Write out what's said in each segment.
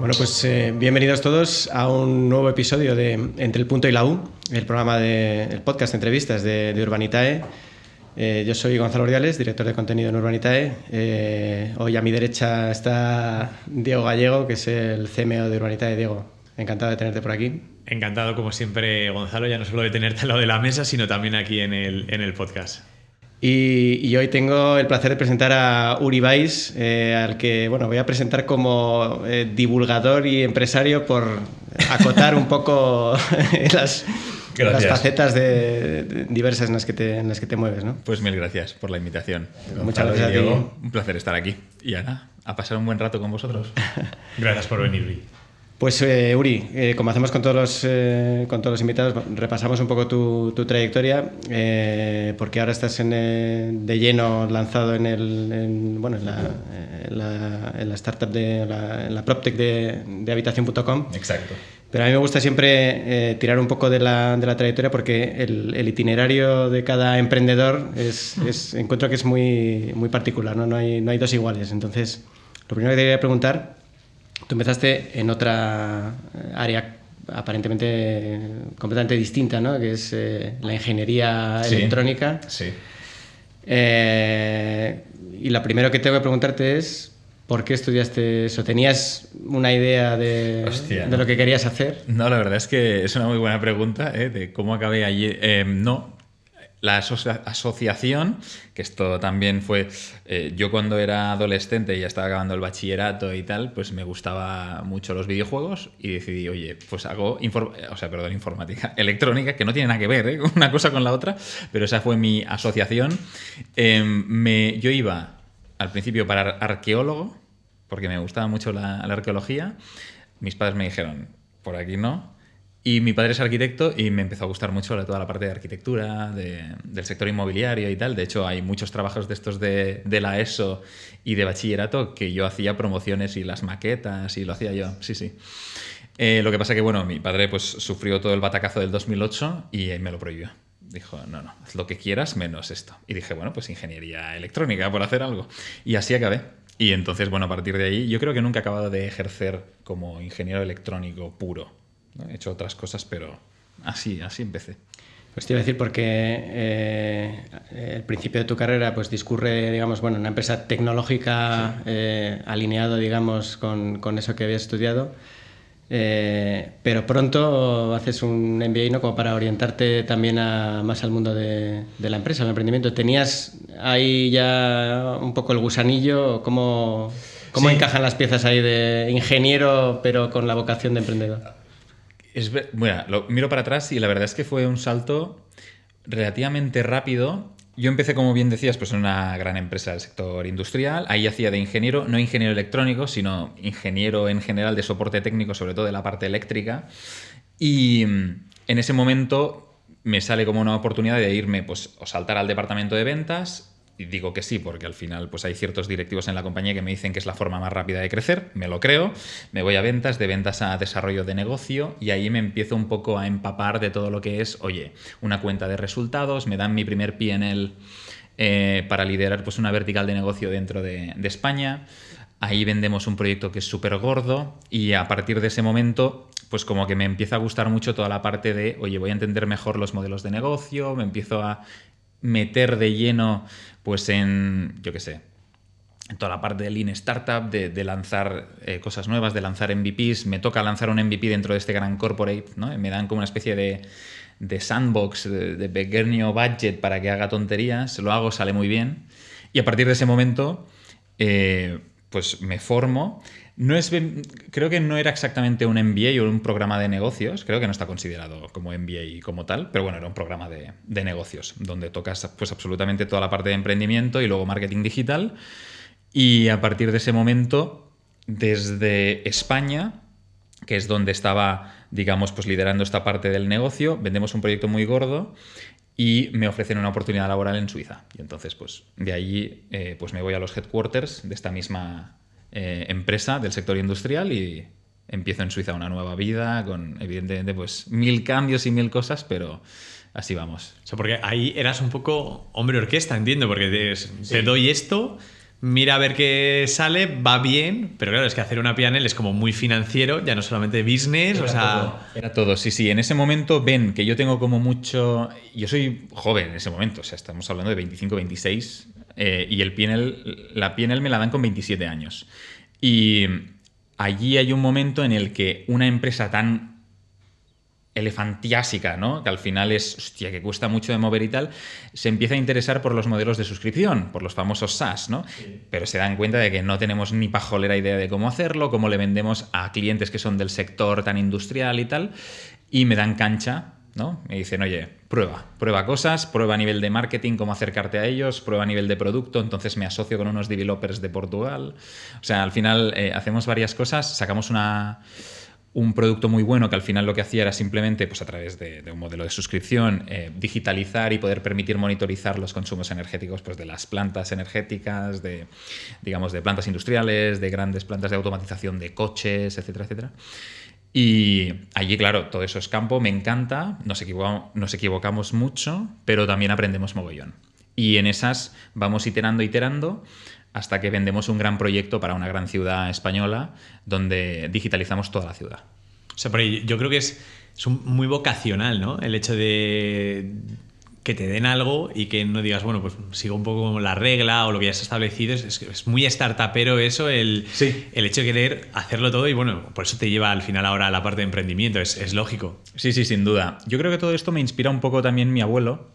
Bueno, pues bienvenidos todos a un nuevo episodio de Entre el Punto y la U, el podcast de entrevistas de Urbanitae. Yo soy Gonzalo Ordiales, director de contenido en Urbanitae. Hoy a mi derecha está Diego Gallego, que es el CMO de Urbanitae. Diego, encantado de tenerte por aquí. Encantado, como siempre, Gonzalo, ya no solo de tenerte al lado de la mesa, sino también aquí en el podcast. Y hoy tengo el placer de presentar a Uri Baiz, al que voy a presentar como divulgador y empresario por acotar un poco las facetas diversas en las que te mueves, ¿no? Pues mil gracias por la invitación. Muchas gracias, Diego. Un placer estar aquí. Y Ana, a pasar un buen rato con vosotros. Gracias por venir, Uri. Pues Uri, como hacemos con todos los invitados, repasamos un poco tu trayectoria, porque ahora estás de lleno lanzado en la startup en la PropTech de Habitación.com. Exacto. Pero a mí me gusta siempre tirar un poco de la trayectoria, porque el itinerario de cada emprendedor encuentro que es muy, muy particular, ¿no? No hay dos iguales. Entonces, lo primero que te quería preguntar: tú empezaste en otra área aparentemente completamente distinta, ¿no? Que es la ingeniería electrónica. Sí. Y lo primero que tengo que preguntarte es: ¿por qué estudiaste eso? ¿Tenías una idea de lo que querías hacer? No, la verdad es que es una muy buena pregunta, de cómo acabé allí. No. La asociación, que esto también fue... yo cuando era adolescente y ya estaba acabando el bachillerato y tal, pues me gustaba mucho los videojuegos y decidí, oye, pues hago informática, electrónica, que no tiene nada que ver, una cosa con la otra, pero esa fue mi asociación. Yo iba al principio para arqueólogo, porque me gustaba mucho la arqueología. Mis padres me dijeron, por aquí no. Y mi padre es arquitecto y me empezó a gustar mucho toda la parte de arquitectura, del sector inmobiliario y tal. De hecho, hay muchos trabajos de estos de la ESO y de bachillerato que yo hacía promociones y las maquetas y lo hacía yo, sí. Lo que pasa que, mi padre pues sufrió todo el batacazo del 2008 y me lo prohibió. Dijo, no, haz lo que quieras menos esto. Y dije, pues ingeniería electrónica por hacer algo. Y así acabé. Y entonces, a partir de ahí, yo creo que nunca he acabado de ejercer como ingeniero electrónico puro. He hecho otras cosas, pero así empecé. Pues te iba a decir, porque el principio de tu carrera pues discurre, digamos, en una empresa tecnológica, alineado, digamos, con eso que habías estudiado, pero pronto haces un MBA, ¿no? Como para orientarte también más al mundo de la empresa, del emprendimiento. ¿Tenías ahí ya un poco el gusanillo? ¿Cómo encajan las piezas ahí de ingeniero, pero con la vocación de emprendedor? Lo miro para atrás y la verdad es que fue un salto relativamente rápido. Yo empecé, como bien decías, pues en una gran empresa del sector industrial. Ahí hacía de ingeniero, no ingeniero electrónico, sino ingeniero en general de soporte técnico, sobre todo de la parte eléctrica. Y en ese momento me sale como una oportunidad de irme o saltar al departamento de ventas. Y digo que sí, porque al final pues hay ciertos directivos en la compañía que me dicen que es la forma más rápida de crecer. Me lo creo. Me voy a ventas, de ventas a desarrollo de negocio, y ahí me empiezo un poco a empapar de todo lo que es, una cuenta de resultados. Me dan mi primer P&L para liderar pues una vertical de negocio dentro de España. Ahí vendemos un proyecto que es súper gordo, y a partir de ese momento pues como que me empieza a gustar mucho toda la parte de, voy a entender mejor los modelos de negocio. Me empiezo a meter de lleno pues en toda la parte de Lean Startup, de lanzar cosas nuevas, de lanzar MVPs. Me toca lanzar un MVP dentro de este gran corporate, ¿no? Me dan como una especie de sandbox, de pequeño budget para que haga tonterías. Lo hago, sale muy bien. Y a partir de ese momento pues me formo. Creo que no era exactamente un MBA o un programa de negocios, creo que no está considerado como MBA como tal, pero era un programa de negocios donde tocas pues absolutamente toda la parte de emprendimiento y luego marketing digital. Y a partir de ese momento, desde España, que es donde estaba, digamos, pues liderando esta parte del negocio, vendemos un proyecto muy gordo y me ofrecen una oportunidad laboral en Suiza. Y entonces, pues de allí pues me voy a los headquarters de esta misma empresa del sector industrial y empiezo en Suiza una nueva vida con, evidentemente, pues 1000 cambios y 1000 cosas, pero así vamos. O sea, porque ahí eras un poco hombre orquesta, entiendo, porque te doy esto, mira a ver qué sale, va bien, pero claro, es que hacer una P&L es como muy financiero, ya no solamente business, o sea... Era todo, sí, sí. En ese momento ven que yo tengo como mucho... Yo soy joven en ese momento, o sea, estamos hablando de 25, 26, y la P&L me la dan con 27 años. Y allí hay un momento en el que una empresa tan elefantiásica, ¿no? Que al final es, hostia, que cuesta mucho de mover y tal, se empieza a interesar por los modelos de suscripción, por los famosos SaaS, ¿no? Sí. Pero se dan cuenta de que no tenemos ni pajolera idea de cómo hacerlo, cómo le vendemos a clientes que son del sector tan industrial y tal, y me dan cancha, ¿no? Me dicen, oye, prueba cosas, prueba a nivel de marketing, cómo acercarte a ellos, prueba a nivel de producto, entonces me asocio con unos developers de Portugal. O sea, al final hacemos varias cosas, sacamos un producto muy bueno que al final lo que hacía era simplemente, pues a través de un modelo de suscripción, digitalizar y poder permitir monitorizar los consumos energéticos, pues, de las plantas energéticas, de plantas industriales, de grandes plantas de automatización de coches, etcétera, etcétera. Y allí, claro, todo eso es campo, me encanta, nos equivocamos mucho, pero también aprendemos mogollón. Y en esas vamos iterando, hasta que vendemos un gran proyecto para una gran ciudad española donde digitalizamos toda la ciudad. O sea, pero yo creo que es muy vocacional, ¿no? El hecho de que te den algo y que no digas, bueno, pues sigo un poco como la regla o lo que ya se ha establecido. Es muy startupero eso, el hecho de querer hacerlo todo, y bueno, por eso te lleva al final ahora a la parte de emprendimiento, es lógico. Sí, sin duda. Yo creo que todo esto me inspira un poco también mi abuelo.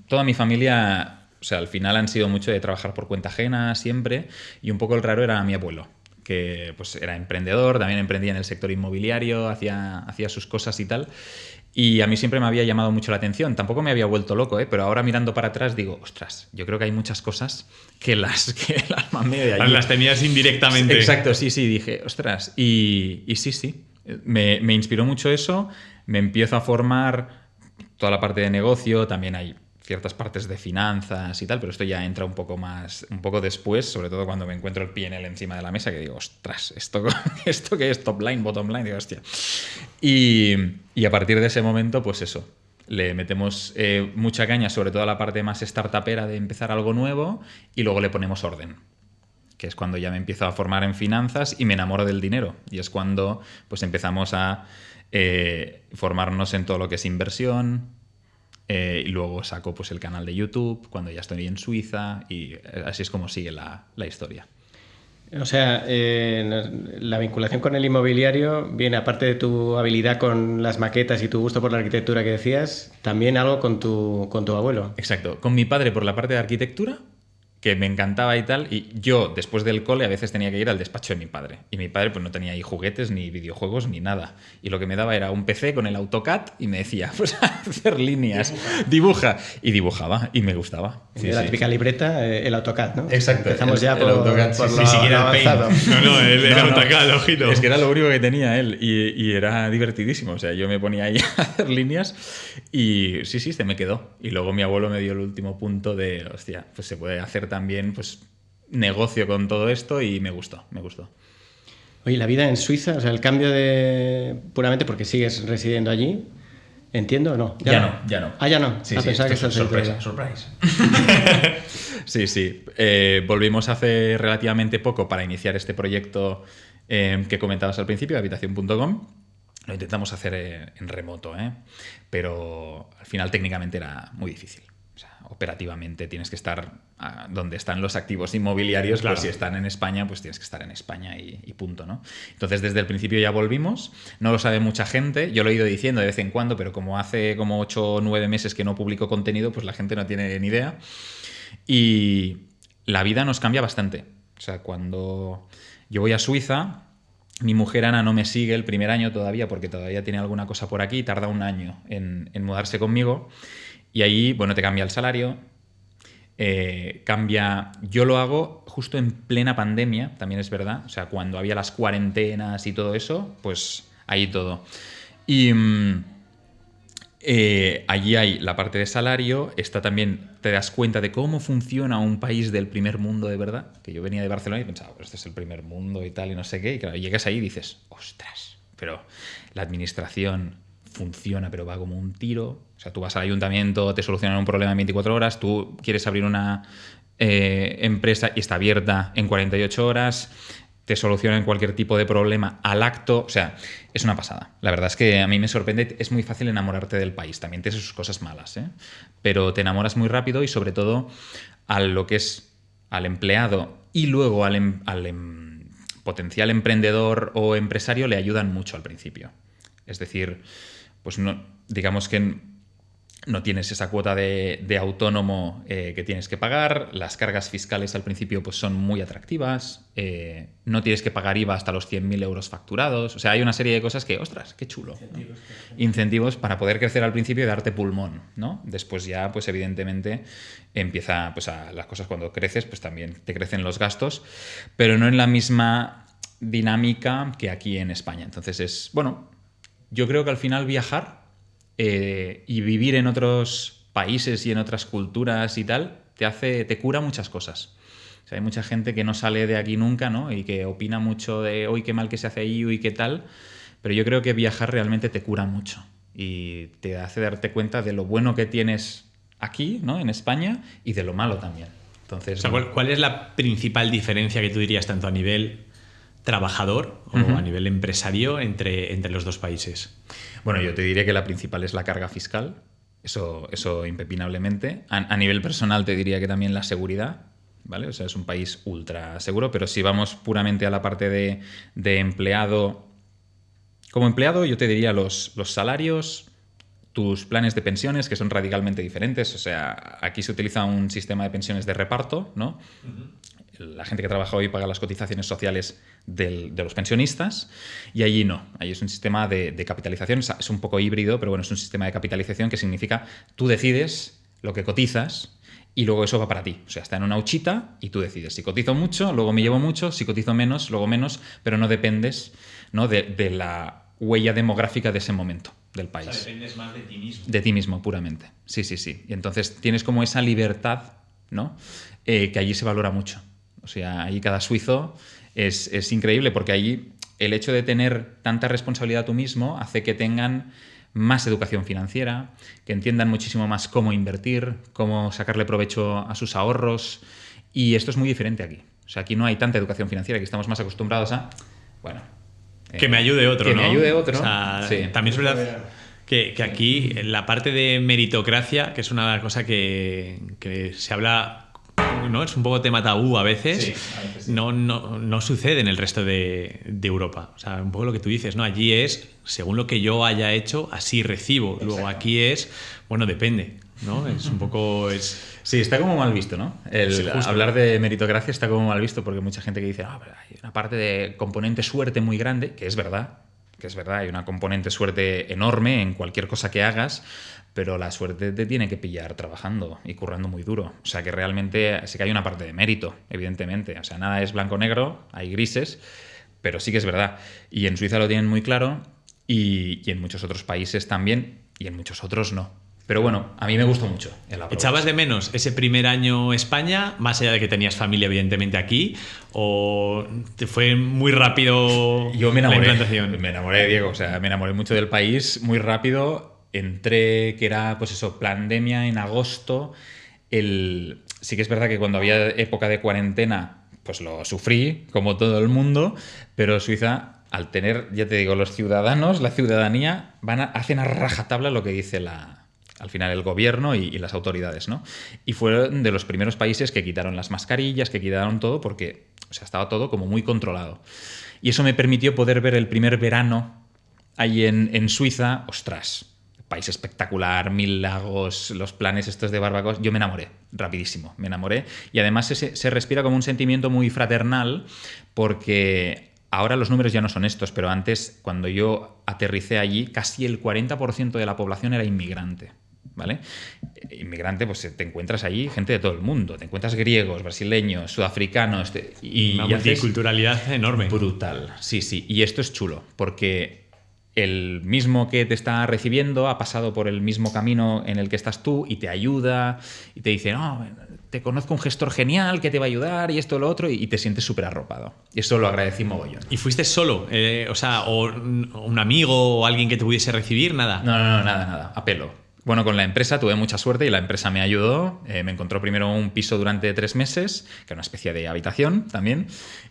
Toda mi familia... O sea, al final han sido mucho de trabajar por cuenta ajena siempre, y un poco el raro era mi abuelo, que pues era emprendedor, también emprendía en el sector inmobiliario, hacía sus cosas y tal. Y a mí siempre me había llamado mucho la atención. Tampoco me había vuelto loco, pero ahora mirando para atrás digo, ostras, yo creo que hay muchas cosas que las mamé de allí. Las tenías indirectamente. Exacto, sí, dije, ostras. Y sí. Me inspiró mucho eso. Me empiezo a formar toda la parte de negocio, también hay ciertas partes de finanzas y tal, pero esto ya entra un poco después, sobre todo cuando me encuentro el P&L encima de la mesa, que digo, ostras, ¿esto qué es? Top line, bottom line, digo, hostia. Y a partir de ese momento, pues eso, le metemos mucha caña, sobre todo a la parte más startupera de empezar algo nuevo, y luego le ponemos orden, que es cuando ya me empiezo a formar en finanzas y me enamoro del dinero, y es cuando pues empezamos a formarnos en todo lo que es inversión. Y luego saco pues el canal de YouTube cuando ya estoy en Suiza, y así es como sigue la historia. O sea, la vinculación con el inmobiliario viene, aparte de tu habilidad con las maquetas y tu gusto por la arquitectura que decías, también algo con tu abuelo. Exacto, con mi padre por la parte de arquitectura, que me encantaba y tal, y yo después del cole a veces tenía que ir al despacho de mi padre, y mi padre pues no tenía ahí juguetes, ni videojuegos, ni nada, y lo que me daba era un PC con el AutoCAD y me decía, pues hacer líneas, dibuja, y dibujaba, y me gustaba. Sí, la típica libreta, el AutoCAD, ¿no? Exacto. Empezamos ya por AutoCAD, por ni siquiera el Paint. No, el AutoCAD, ojito. Es que era lo único que tenía él, y era divertidísimo, o sea, yo me ponía ahí a hacer líneas, y sí, se me quedó, y luego mi abuelo me dio el último punto de, hostia, pues se puede hacer también pues negocio con todo esto, y me gustó. Oye, la vida en Suiza, o sea, el cambio de puramente porque sigues residiendo allí, entiendo o no? Ya no. Ah, ya no. Sí, pensaba que es sorpresa. Sí. Volvimos hace relativamente poco para iniciar este proyecto que comentabas al principio, habitación.com. Lo intentamos hacer en remoto, pero al final técnicamente era muy difícil. O sea, operativamente tienes que estar donde están los activos inmobiliarios, claro. Pues si están en España, pues tienes que estar en España y punto, ¿no? Entonces, desde el principio ya volvimos. No lo sabe mucha gente. Yo lo he ido diciendo de vez en cuando, pero como hace como 8 o 9 meses que no publico contenido, pues la gente no tiene ni idea. Y la vida nos cambia bastante. O sea, cuando yo voy a Suiza, mi mujer Ana no me sigue el primer año todavía, porque todavía tiene alguna cosa por aquí, tarda un año en mudarse conmigo. Y ahí, bueno, te cambia el salario, yo lo hago justo en plena pandemia, también es verdad, o sea, cuando había las cuarentenas y todo eso, pues ahí todo. Y allí hay la parte de salario, está también, te das cuenta de cómo funciona un país del primer mundo de verdad, que yo venía de Barcelona y pensaba, pues este es el primer mundo y tal, y no sé qué, y claro, llegas ahí y dices, ostras, pero la administración funciona, pero va como un tiro. O sea, tú vas al ayuntamiento, te solucionan un problema en 24 horas, tú quieres abrir una empresa y está abierta en 48 horas, te solucionan cualquier tipo de problema al acto, o sea, es una pasada. La verdad es que a mí me sorprende, es muy fácil enamorarte del país, también tiene sus cosas malas, ¿eh? Pero te enamoras muy rápido y sobre todo a lo que es al empleado y luego al potencial emprendedor o empresario le ayudan mucho al principio. Es decir, pues no, digamos que no tienes esa cuota de autónomo que tienes que pagar, las cargas fiscales al principio pues son muy atractivas, no tienes que pagar IVA hasta los 100.000 euros facturados, o sea, hay una serie de cosas que, ostras, qué chulo. Incentivos, ¿no? Incentivos para poder crecer al principio y darte pulmón, ¿no? Después ya, pues evidentemente, empieza, pues las cosas cuando creces, pues también te crecen los gastos, pero no en la misma dinámica que aquí en España. Entonces bueno, yo creo que al final viajar y vivir en otros países y en otras culturas y tal, te cura muchas cosas. O sea, hay mucha gente que no sale de aquí nunca, ¿no? Y que opina mucho de, uy, qué mal que se hace ahí, uy, qué tal. Pero yo creo que viajar realmente te cura mucho y te hace darte cuenta de lo bueno que tienes aquí, ¿no? En España, y de lo malo también. Entonces, o sea, ¿cuál es la principal diferencia que tú dirías tanto a nivel trabajador o a nivel empresario entre los dos países? Bueno, yo te diría que la principal es la carga fiscal, eso impepinablemente. A nivel personal te diría que también la seguridad, ¿vale? O sea, es un país ultra seguro, pero si vamos puramente a la parte de empleado, como empleado yo te diría los salarios, tus planes de pensiones, que son radicalmente diferentes. O sea, aquí se utiliza un sistema de pensiones de reparto, ¿no? La gente que trabaja hoy paga las cotizaciones sociales de los pensionistas, y allí no. Allí es un sistema de capitalización, es un poco híbrido, pero bueno, es un sistema de capitalización que significa tú decides lo que cotizas y luego eso va para ti. O sea, está en una huchita y tú decides. Si cotizo mucho, luego me llevo mucho, si cotizo menos, luego menos, pero no dependes, ¿no? de la huella demográfica de ese momento del país. O sea, dependes más de ti mismo. De ti mismo, puramente. Sí, sí, sí. Y entonces tienes como esa libertad, ¿no? Que allí se valora mucho. O sea, ahí cada suizo es increíble, porque allí el hecho de tener tanta responsabilidad tú mismo hace que tengan más educación financiera, que entiendan muchísimo más cómo invertir, cómo sacarle provecho a sus ahorros, y esto es muy diferente aquí. O sea, aquí no hay tanta educación financiera, aquí estamos más acostumbrados a, bueno... que me ayude otro, que ¿no? me ayude otro. O sea, sí. También es verdad que aquí la parte de meritocracia, que es una cosa que se habla... ¿no? Es un poco tema tabú a veces. Sí, a veces sí. No sucede en el resto de Europa. O sea, un poco lo que tú dices, ¿no? Allí es, según lo que yo haya hecho, así recibo. Exacto. Luego aquí es, bueno, depende, ¿no? Es un poco... Sí, está como mal visto, ¿no? Hablar de meritocracia está como mal visto, porque mucha gente que dice, pero hay una parte de componente suerte muy grande, que es verdad, hay una componente suerte enorme en cualquier cosa que hagas, pero la suerte te tiene que pillar trabajando y currando muy duro. O sea que realmente sí que hay una parte de mérito, evidentemente. O sea, nada es blanco-negro, hay grises, pero sí que es verdad. Y en Suiza lo tienen muy claro, y en muchos otros países también, y en muchos otros no. Pero bueno, a mí me gustó mucho el approach. ¿Echabas de menos ese primer año España, más allá de que tenías familia evidentemente aquí, o te fue muy rápido Yo me enamoré, la implantación? Me enamoré, Diego, o sea, me enamoré mucho del país muy rápido. Entré, que era, pues eso, pandemia en agosto. Sí que es verdad que cuando había época de cuarentena, pues lo sufrí, como todo el mundo, pero Suiza, al tener, ya te digo, los ciudadanos, la ciudadanía, hacen a rajatabla lo que dice al final el gobierno y las autoridades, ¿no? Y fueron de los primeros países que quitaron las mascarillas, que quitaron todo, porque, o sea, estaba todo como muy controlado. Y eso me permitió poder ver el primer verano ahí en Suiza. Ostras, país espectacular, 1000 lagos, los planes estos de barbacoas. Yo me enamoré, rapidísimo, me enamoré. Y además se respira como un sentimiento muy fraternal, porque ahora los números ya no son estos, pero antes, cuando yo aterricé allí, casi el 40% de la población era inmigrante. ¿Vale? Inmigrante, pues te encuentras allí gente de todo el mundo, te encuentras griegos, brasileños, sudafricanos, y una multiculturalidad enorme. Brutal, sí, sí. Y esto es chulo, porque el mismo que te está recibiendo ha pasado por el mismo camino en el que estás tú y te ayuda y te dice, no, te conozco un gestor genial que te va a ayudar y esto, lo otro, y te sientes súper arropado. Y eso lo agradecí mogollón. ¿Y fuiste solo? O sea, o un amigo o alguien que te pudiese recibir, nada. No, nada, a pelo. Bueno, con la empresa tuve mucha suerte y la empresa me ayudó. Me encontró primero un piso durante 3 meses, que era una especie de habitación también,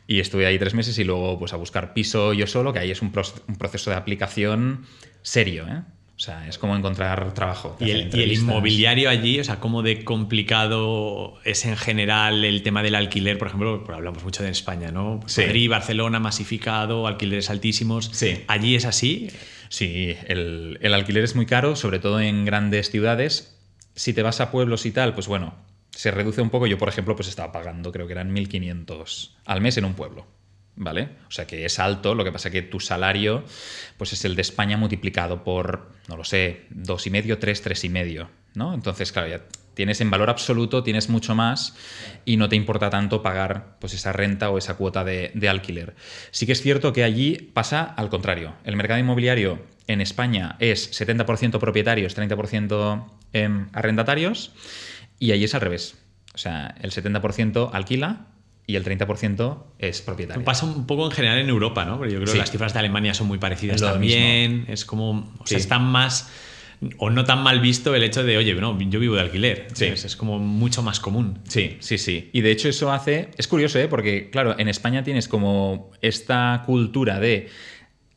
y estuve ahí 3 meses y luego pues a buscar piso yo solo, que ahí es un proceso de aplicación serio, ¿eh? O sea, es como encontrar trabajo. Y el inmobiliario allí, o sea, ¿cómo de complicado es en general el tema del alquiler? Por ejemplo, hablamos mucho de España, ¿no? Sí. Madrid, Barcelona, masificado, alquileres altísimos. Sí. ¿Allí es así? Sí, el alquiler es muy caro, sobre todo en grandes ciudades. Si te vas a pueblos y tal, pues bueno, se reduce un poco. Yo, por ejemplo, pues estaba pagando, creo que eran 1.500 al mes en un pueblo. ¿Vale? O sea que es alto, lo que pasa que tu salario pues es el de España multiplicado por, no lo sé, 2,5, 3,5, ¿no? Entonces, claro, ya tienes en valor absoluto, tienes mucho más y no te importa tanto pagar pues esa renta o esa cuota de alquiler. Sí que es cierto que allí pasa al contrario. El mercado inmobiliario en España es 70% propietarios, 30% arrendatarios, y allí es al revés. O sea, el 70% alquila y el 30% es propietario. Pasa un poco en general en Europa, ¿no? Pero yo creo que las cifras de Alemania son muy parecidas también. Mismo. Es como, o sea, está más o no tan mal visto el hecho de, oye, no, yo vivo de alquiler. Sí. Es como mucho más común. Sí, sí, sí. Y de hecho eso hace... Es curioso, ¿eh? Porque, claro, en España tienes como esta cultura de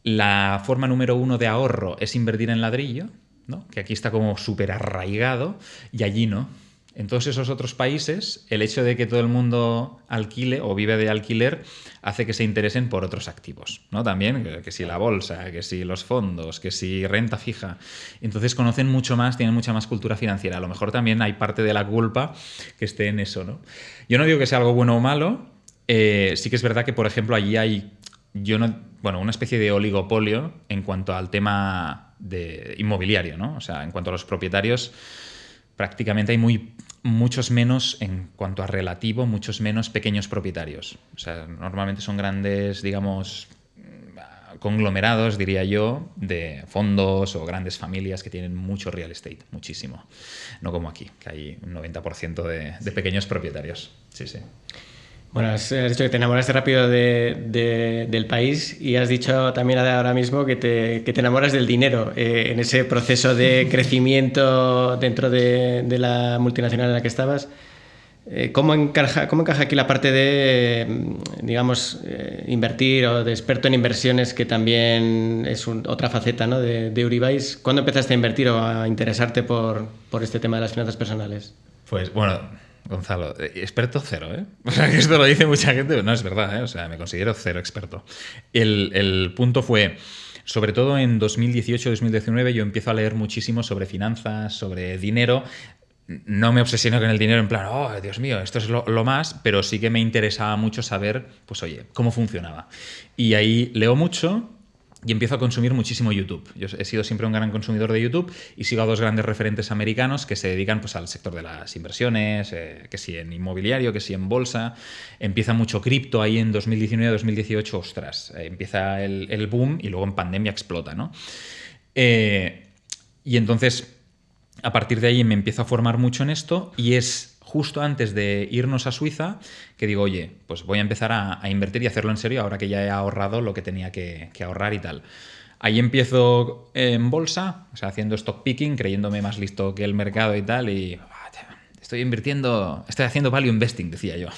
la forma número 1 de ahorro es invertir en ladrillo, ¿no? Que aquí está como súper arraigado y allí no. En todos esos otros países, el hecho de que todo el mundo alquile o vive de alquiler hace que se interesen por otros activos, ¿no? También, que si la bolsa, que si los fondos, que si renta fija. Entonces conocen mucho más, tienen mucha más cultura financiera. A lo mejor también hay parte de la culpa que esté en eso, ¿no? Yo no digo que sea algo bueno o malo. Sí que es verdad que, por ejemplo, allí hay una especie de oligopolio en cuanto al tema de inmobiliario, ¿no? O sea, en cuanto a los propietarios, prácticamente hay muchos menos, en cuanto a relativo, muchos menos pequeños propietarios. O sea, normalmente son grandes, digamos, conglomerados, diría yo, de fondos o grandes familias que tienen mucho real estate, muchísimo. No como aquí, que hay un 90% de pequeños propietarios. Sí, sí. Bueno, has dicho que te enamoraste rápido del país y has dicho también ahora mismo que te enamoras del dinero en ese proceso de crecimiento dentro de la multinacional en la que estabas. ¿Cómo encaja aquí la parte de, digamos, invertir o de experto en inversiones, que también es otra faceta, ¿no? de Uribaise? ¿Cuándo empezaste a invertir o a interesarte por este tema de las finanzas personales? Pues bueno... Gonzalo, experto cero, ¿eh? O sea, que esto lo dice mucha gente, pero no es verdad, ¿eh? O sea, me considero cero experto. El punto fue, sobre todo en 2018-2019, yo empiezo a leer muchísimo sobre finanzas, sobre dinero. No me obsesiono con el dinero en plan, oh, Dios mío, esto es lo más, pero sí que me interesaba mucho saber, pues oye, cómo funcionaba. Y ahí leo mucho. Y empiezo a consumir muchísimo YouTube. Yo he sido siempre un gran consumidor de YouTube y sigo a dos grandes referentes americanos que se dedican pues, al sector de las inversiones, que si en inmobiliario, que si en bolsa. Empieza mucho cripto ahí en 2019-2018, ostras, empieza el boom y luego en pandemia explota, ¿no? Y entonces, a partir de ahí me empiezo a formar mucho en esto y es justo antes de irnos a Suiza que digo, oye, pues voy a empezar a invertir y hacerlo en serio ahora que ya he ahorrado lo que tenía que ahorrar y tal. Ahí empiezo en bolsa, o sea, haciendo stock picking, creyéndome más listo que el mercado y tal, y estoy haciendo value investing, decía yo.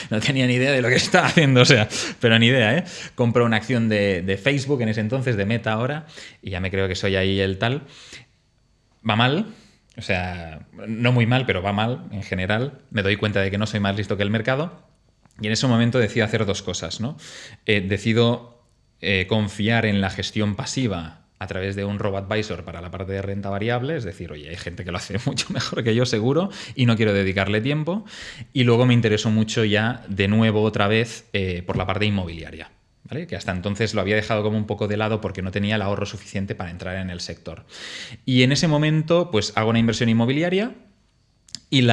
No tenía ni idea de lo que estaba haciendo, o sea, pero ni idea, ¿eh? Compro una acción de Facebook en ese entonces, de Meta ahora, y ya me creo que soy ahí el tal. Va mal. O sea, no muy mal, pero va mal en general. Me doy cuenta de que no soy más listo que el mercado. Y en ese momento decido hacer dos cosas, ¿no? Decido confiar en la gestión pasiva a través de un robo-advisor para la parte de renta variable. Es decir, oye, hay gente que lo hace mucho mejor que yo seguro y no quiero dedicarle tiempo. Y luego me interesó mucho ya, de nuevo, otra vez, por la parte inmobiliaria. ¿Vale? Que hasta entonces lo había dejado como un poco de lado porque no tenía el ahorro suficiente para entrar en el sector. Y en ese momento, pues hago una inversión inmobiliaria y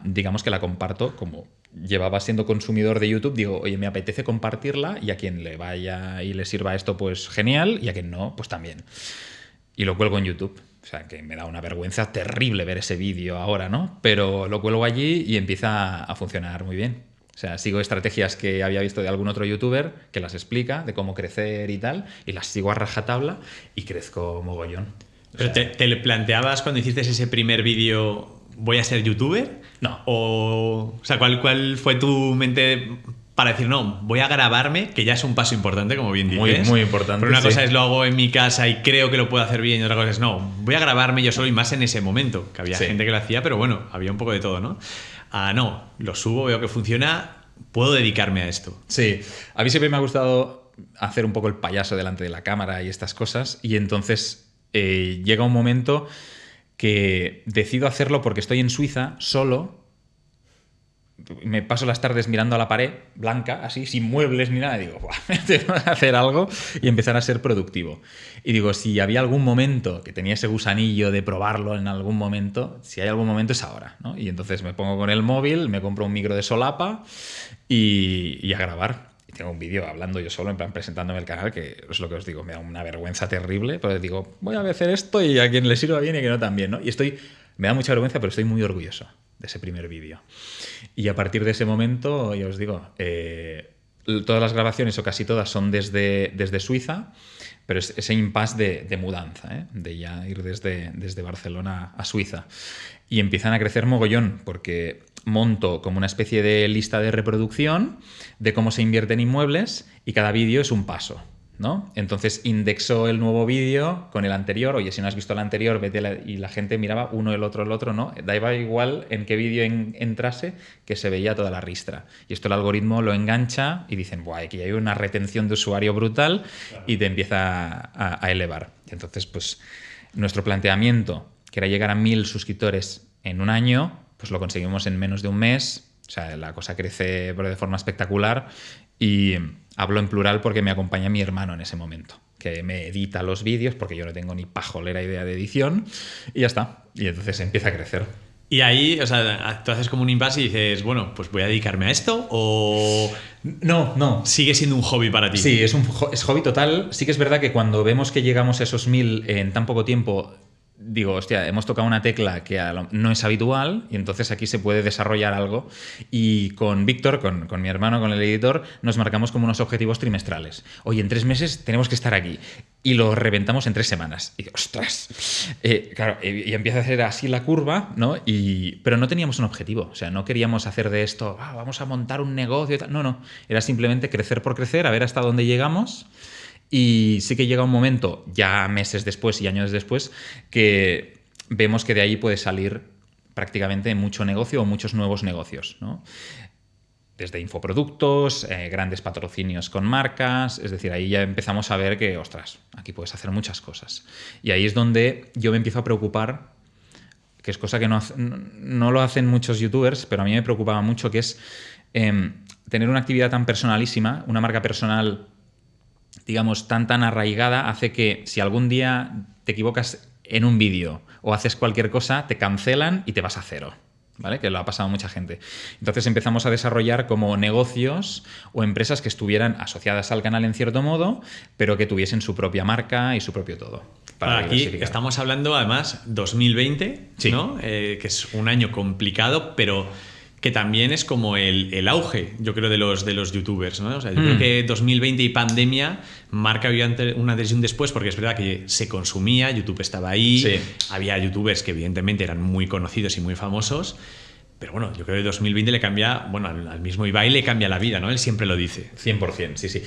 digamos que la comparto. Como llevaba siendo consumidor de YouTube, digo, oye, me apetece compartirla y a quien le vaya y le sirva esto, pues genial, y a quien no, pues también. Y lo cuelgo en YouTube. O sea, que me da una vergüenza terrible ver ese vídeo ahora, ¿no? Pero lo cuelgo allí y empieza a funcionar muy bien. O sea, sigo estrategias que había visto de algún otro youtuber que las explica, de cómo crecer y tal, y las sigo a rajatabla y crezco mogollón. ¿Pero te le planteabas cuando hiciste ese primer vídeo, voy a ser youtuber? No. O sea, ¿cuál fue tu mente para decir, no, voy a grabarme, que ya es un paso importante, como bien dices? Muy importante. Pero una cosa es lo hago en mi casa y creo que lo puedo hacer bien, y otra cosa es, no, voy a grabarme yo solo, y más en ese momento, que había gente que lo hacía, pero bueno, había un poco de todo, ¿no? No, lo subo, veo que funciona, puedo dedicarme a esto. Sí, a mí siempre me ha gustado hacer un poco el payaso delante de la cámara y estas cosas, y entonces llega un momento que decido hacerlo porque estoy en Suiza solo. Me paso las tardes mirando a la pared blanca, así, sin muebles ni nada, y digo, tengo que hacer algo y empezar a ser productivo. Y digo, si había algún momento que tenía ese gusanillo de probarlo en algún momento, si hay algún momento es ahora, ¿no? Y entonces me pongo con el móvil, me compro un micro de solapa y a grabar. Y tengo un vídeo hablando yo solo, en plan presentándome el canal, que es lo que os digo, me da una vergüenza terrible, pero digo, voy a hacer esto y a quien le sirva bien y a quien no también, ¿no? Y me da mucha vergüenza, pero estoy muy orgulloso de ese primer vídeo. Y a partir de ese momento, ya os digo, todas las grabaciones, o casi todas, son desde Suiza, pero es ese impasse de mudanza, de ya ir desde Barcelona a Suiza. Y empiezan a crecer mogollón, porque monto como una especie de lista de reproducción de cómo se invierte en inmuebles, y cada vídeo es un paso, ¿no? Entonces indexo el nuevo vídeo con el anterior. Oye, si no has visto el anterior, vete y la gente miraba uno, el otro, ¿no? Daba igual en qué vídeo entrase, que se veía toda la ristra. Y esto el algoritmo lo engancha y dicen, buah, aquí hay una retención de usuario brutal, claro, y te empieza a elevar. Y entonces, pues, nuestro planteamiento, que era llegar a 1000 suscriptores en un año, pues lo conseguimos en menos de un mes. O sea, la cosa crece pero de forma espectacular, y hablo en plural porque me acompaña mi hermano en ese momento, que me edita los vídeos porque yo no tengo ni pajolera idea de edición, y ya está. Y entonces empieza a crecer. Y ahí, o sea, tú haces como un impasse y dices, bueno, pues voy a dedicarme a esto, o... No. ¿Sigue siendo un hobby para ti? Sí, es hobby total. Sí que es verdad que cuando vemos que llegamos a esos 1000 en tan poco tiempo, digo, hostia, hemos tocado una tecla que no es habitual, y entonces aquí se puede desarrollar algo. Y con Víctor, con mi hermano, con el editor, nos marcamos como unos objetivos trimestrales. Oye, en 3 meses tenemos que estar aquí. Y lo reventamos en 3 semanas. Y ostras, claro, y empieza a hacer así la curva, ¿no? Pero no teníamos un objetivo. O sea, no queríamos hacer de esto, vamos a montar un negocio y tal. No. Era simplemente crecer por crecer, a ver hasta dónde llegamos. Y sí que llega un momento, ya meses después y años después, que vemos que de ahí puede salir prácticamente mucho negocio o muchos nuevos negocios, ¿no? Desde infoproductos, grandes patrocinios con marcas, es decir, ahí ya empezamos a ver que, ostras, aquí puedes hacer muchas cosas. Y ahí es donde yo me empiezo a preocupar, que es cosa que no lo hacen muchos youtubers, pero a mí me preocupaba mucho, que es tener una actividad tan personalísima, una marca personal, digamos, tan arraigada, hace que si algún día te equivocas en un vídeo o haces cualquier cosa, te cancelan y te vas a cero, ¿vale? Que lo ha pasado a mucha gente. Entonces empezamos a desarrollar como negocios o empresas que estuvieran asociadas al canal en cierto modo, pero que tuviesen su propia marca y su propio todo. Para aquí estamos hablando, además, 2020, sí, ¿no? Que es un año complicado, pero que también es como el auge, yo creo, de los youtubers, ¿no? O sea, yo creo que 2020 y pandemia marca un antes y un después, porque es verdad que se consumía, YouTube estaba ahí, sí, había youtubers que evidentemente eran muy conocidos y muy famosos, pero bueno, yo creo que 2020 le cambia, bueno, al mismo Ibai le cambia la vida, ¿no? Él siempre lo dice. 100%, sí.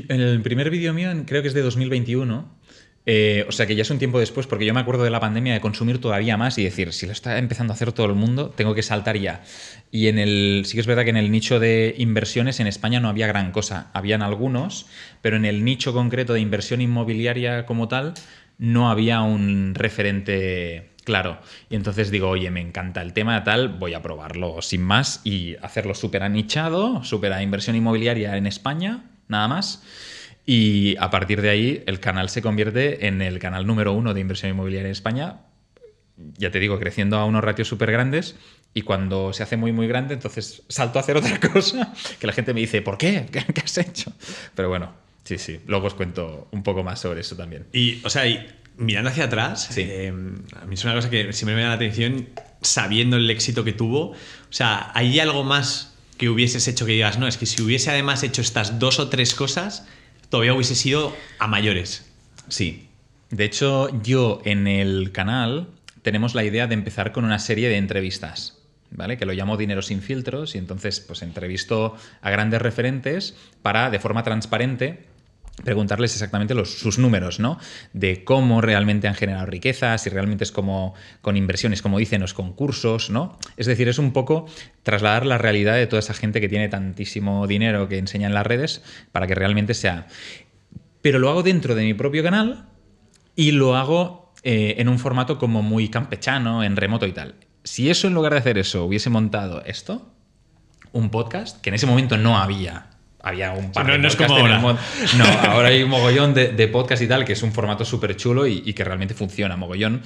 En el primer vídeo mío, creo que es de 2021... o sea que ya es un tiempo después, porque yo me acuerdo de la pandemia de consumir todavía más y decir, si lo está empezando a hacer todo el mundo, tengo que saltar ya. Y sí que es verdad que en el nicho de inversiones en España no había gran cosa. Habían algunos, pero en el nicho concreto de inversión inmobiliaria como tal, no había un referente claro. Y entonces digo, oye, me encanta el tema tal, voy a probarlo sin más y hacerlo súper anichado, súper a inversión inmobiliaria en España, nada más. Y a partir de ahí el canal se convierte en el canal número 1 de inversión inmobiliaria en España, ya te digo, creciendo a unos ratios súper grandes, y cuando se hace muy, muy grande, entonces salto a hacer otra cosa, que la gente me dice, ¿por qué? ¿Qué has hecho? Pero bueno, sí, luego os cuento un poco más sobre eso también. Y, o sea, mirando hacia atrás, sí, a mí es una cosa que siempre me da la atención, sabiendo el éxito que tuvo. O sea, ¿hay algo más que hubieses hecho que digas, no, es que si hubiese además hecho estas 2 o 3 cosas, todavía hubiese sido a mayores? Sí. De hecho, yo en el canal tenemos la idea de empezar con una serie de entrevistas, ¿vale? Que lo llamo Dinero sin filtros, y entonces pues entrevisto a grandes referentes para, de forma transparente, preguntarles exactamente sus números, ¿no? De cómo realmente han generado riqueza, si realmente es como con inversiones, como dicen los concursos, ¿no? Es decir, es un poco trasladar la realidad de toda esa gente que tiene tantísimo dinero que enseña en las redes para que realmente sea. Pero lo hago dentro de mi propio canal y lo hago en un formato como muy campechano, en remoto y tal. Si eso, en lugar de hacer eso, hubiese montado esto, un podcast, que en ese momento no había un par de no es podcasts como en el ahora. mundo. No, ahora hay un mogollón de podcast y tal, que es un formato súper chulo y que realmente funciona mogollón.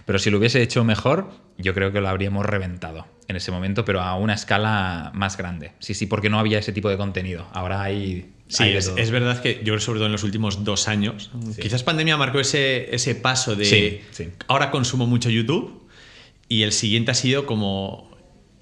Pero si lo hubiese hecho mejor, yo creo que lo habríamos reventado en ese momento, pero a una escala más grande. Sí, porque no había ese tipo de contenido. Ahora hay... Sí, es verdad que yo creo, sobre todo en los últimos 2 años, quizás pandemia marcó ese paso de ahora consumo mucho YouTube, y el siguiente ha sido como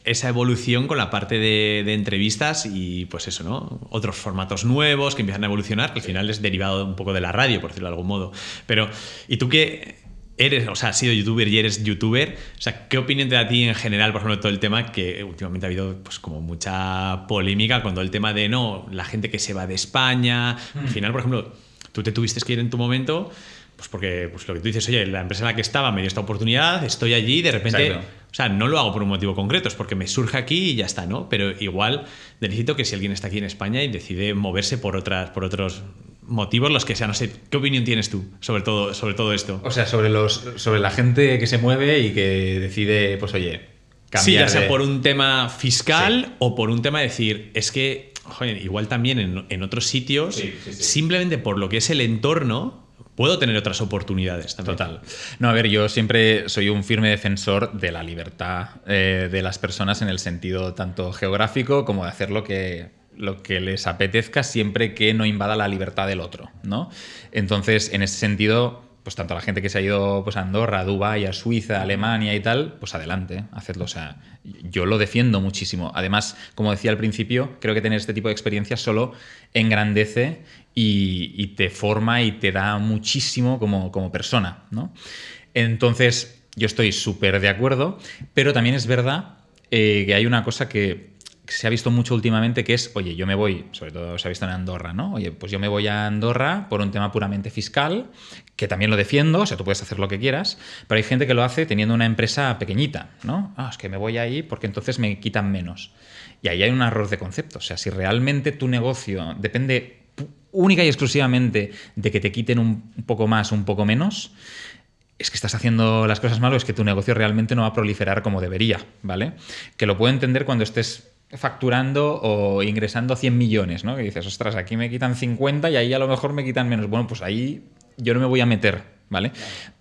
esa evolución con la parte de entrevistas y pues eso, ¿no? Otros formatos nuevos que empiezan a evolucionar, que al final es derivado un poco de la radio, por decirlo de algún modo. Pero, ¿y tú qué eres? O sea, has sido youtuber y eres youtuber. O sea, ¿qué opinión te da a ti en general, por ejemplo, de todo el tema? Que últimamente ha habido pues como mucha polémica con todo el tema de, no, la gente que se va de España. Al final, por ejemplo, tú te tuviste que ir en tu momento... Pues porque pues lo que tú dices, oye, la empresa en la que estaba me dio esta oportunidad, estoy allí y de repente... Exacto. O sea, no lo hago por un motivo concreto, es porque me surge aquí y ya está, ¿no? Pero igual necesito que si alguien está aquí en España y decide moverse por otros motivos, los que sean, no sé, ¿qué opinión tienes tú sobre todo esto? O sea, sobre la gente que se mueve y que decide, pues oye, cambiar. Sí, ya sea por un tema fiscal o por un tema de decir, es que, joder, igual también en otros sitios, simplemente por lo que es el entorno... puedo tener otras oportunidades también. Total. No, a ver, yo siempre soy un firme defensor de la libertad de las personas en el sentido tanto geográfico como de hacer lo que les apetezca siempre que no invada la libertad del otro, ¿no? Entonces, en ese sentido, pues tanto la gente que se ha ido pues, a Andorra, a Dubái, a Suiza, a Alemania y tal, pues adelante, hacedlo. O sea, yo lo defiendo muchísimo. Además, como decía al principio, creo que tener este tipo de experiencias solo engrandece y te forma y te da muchísimo como persona, ¿no? Entonces, yo estoy súper de acuerdo, pero también es verdad que hay una cosa que se ha visto mucho últimamente, que es, oye, yo me voy, sobre todo se ha visto en Andorra, ¿no? Oye, pues yo me voy a Andorra por un tema puramente fiscal, que también lo defiendo, o sea, tú puedes hacer lo que quieras, pero hay gente que lo hace teniendo una empresa pequeñita, ¿no? Es que me voy ahí porque entonces me quitan menos. Y ahí hay un error de concepto. O sea, si realmente tu negocio depende única y exclusivamente de que te quiten un poco más, un poco menos, es que estás haciendo las cosas mal o es que tu negocio realmente no va a proliferar como debería, ¿vale? Que lo puedo entender cuando estés facturando o ingresando 100 millones, ¿no? Que dices, ostras, aquí me quitan 50 y ahí a lo mejor me quitan menos. Bueno, pues ahí yo no me voy a meter, ¿vale?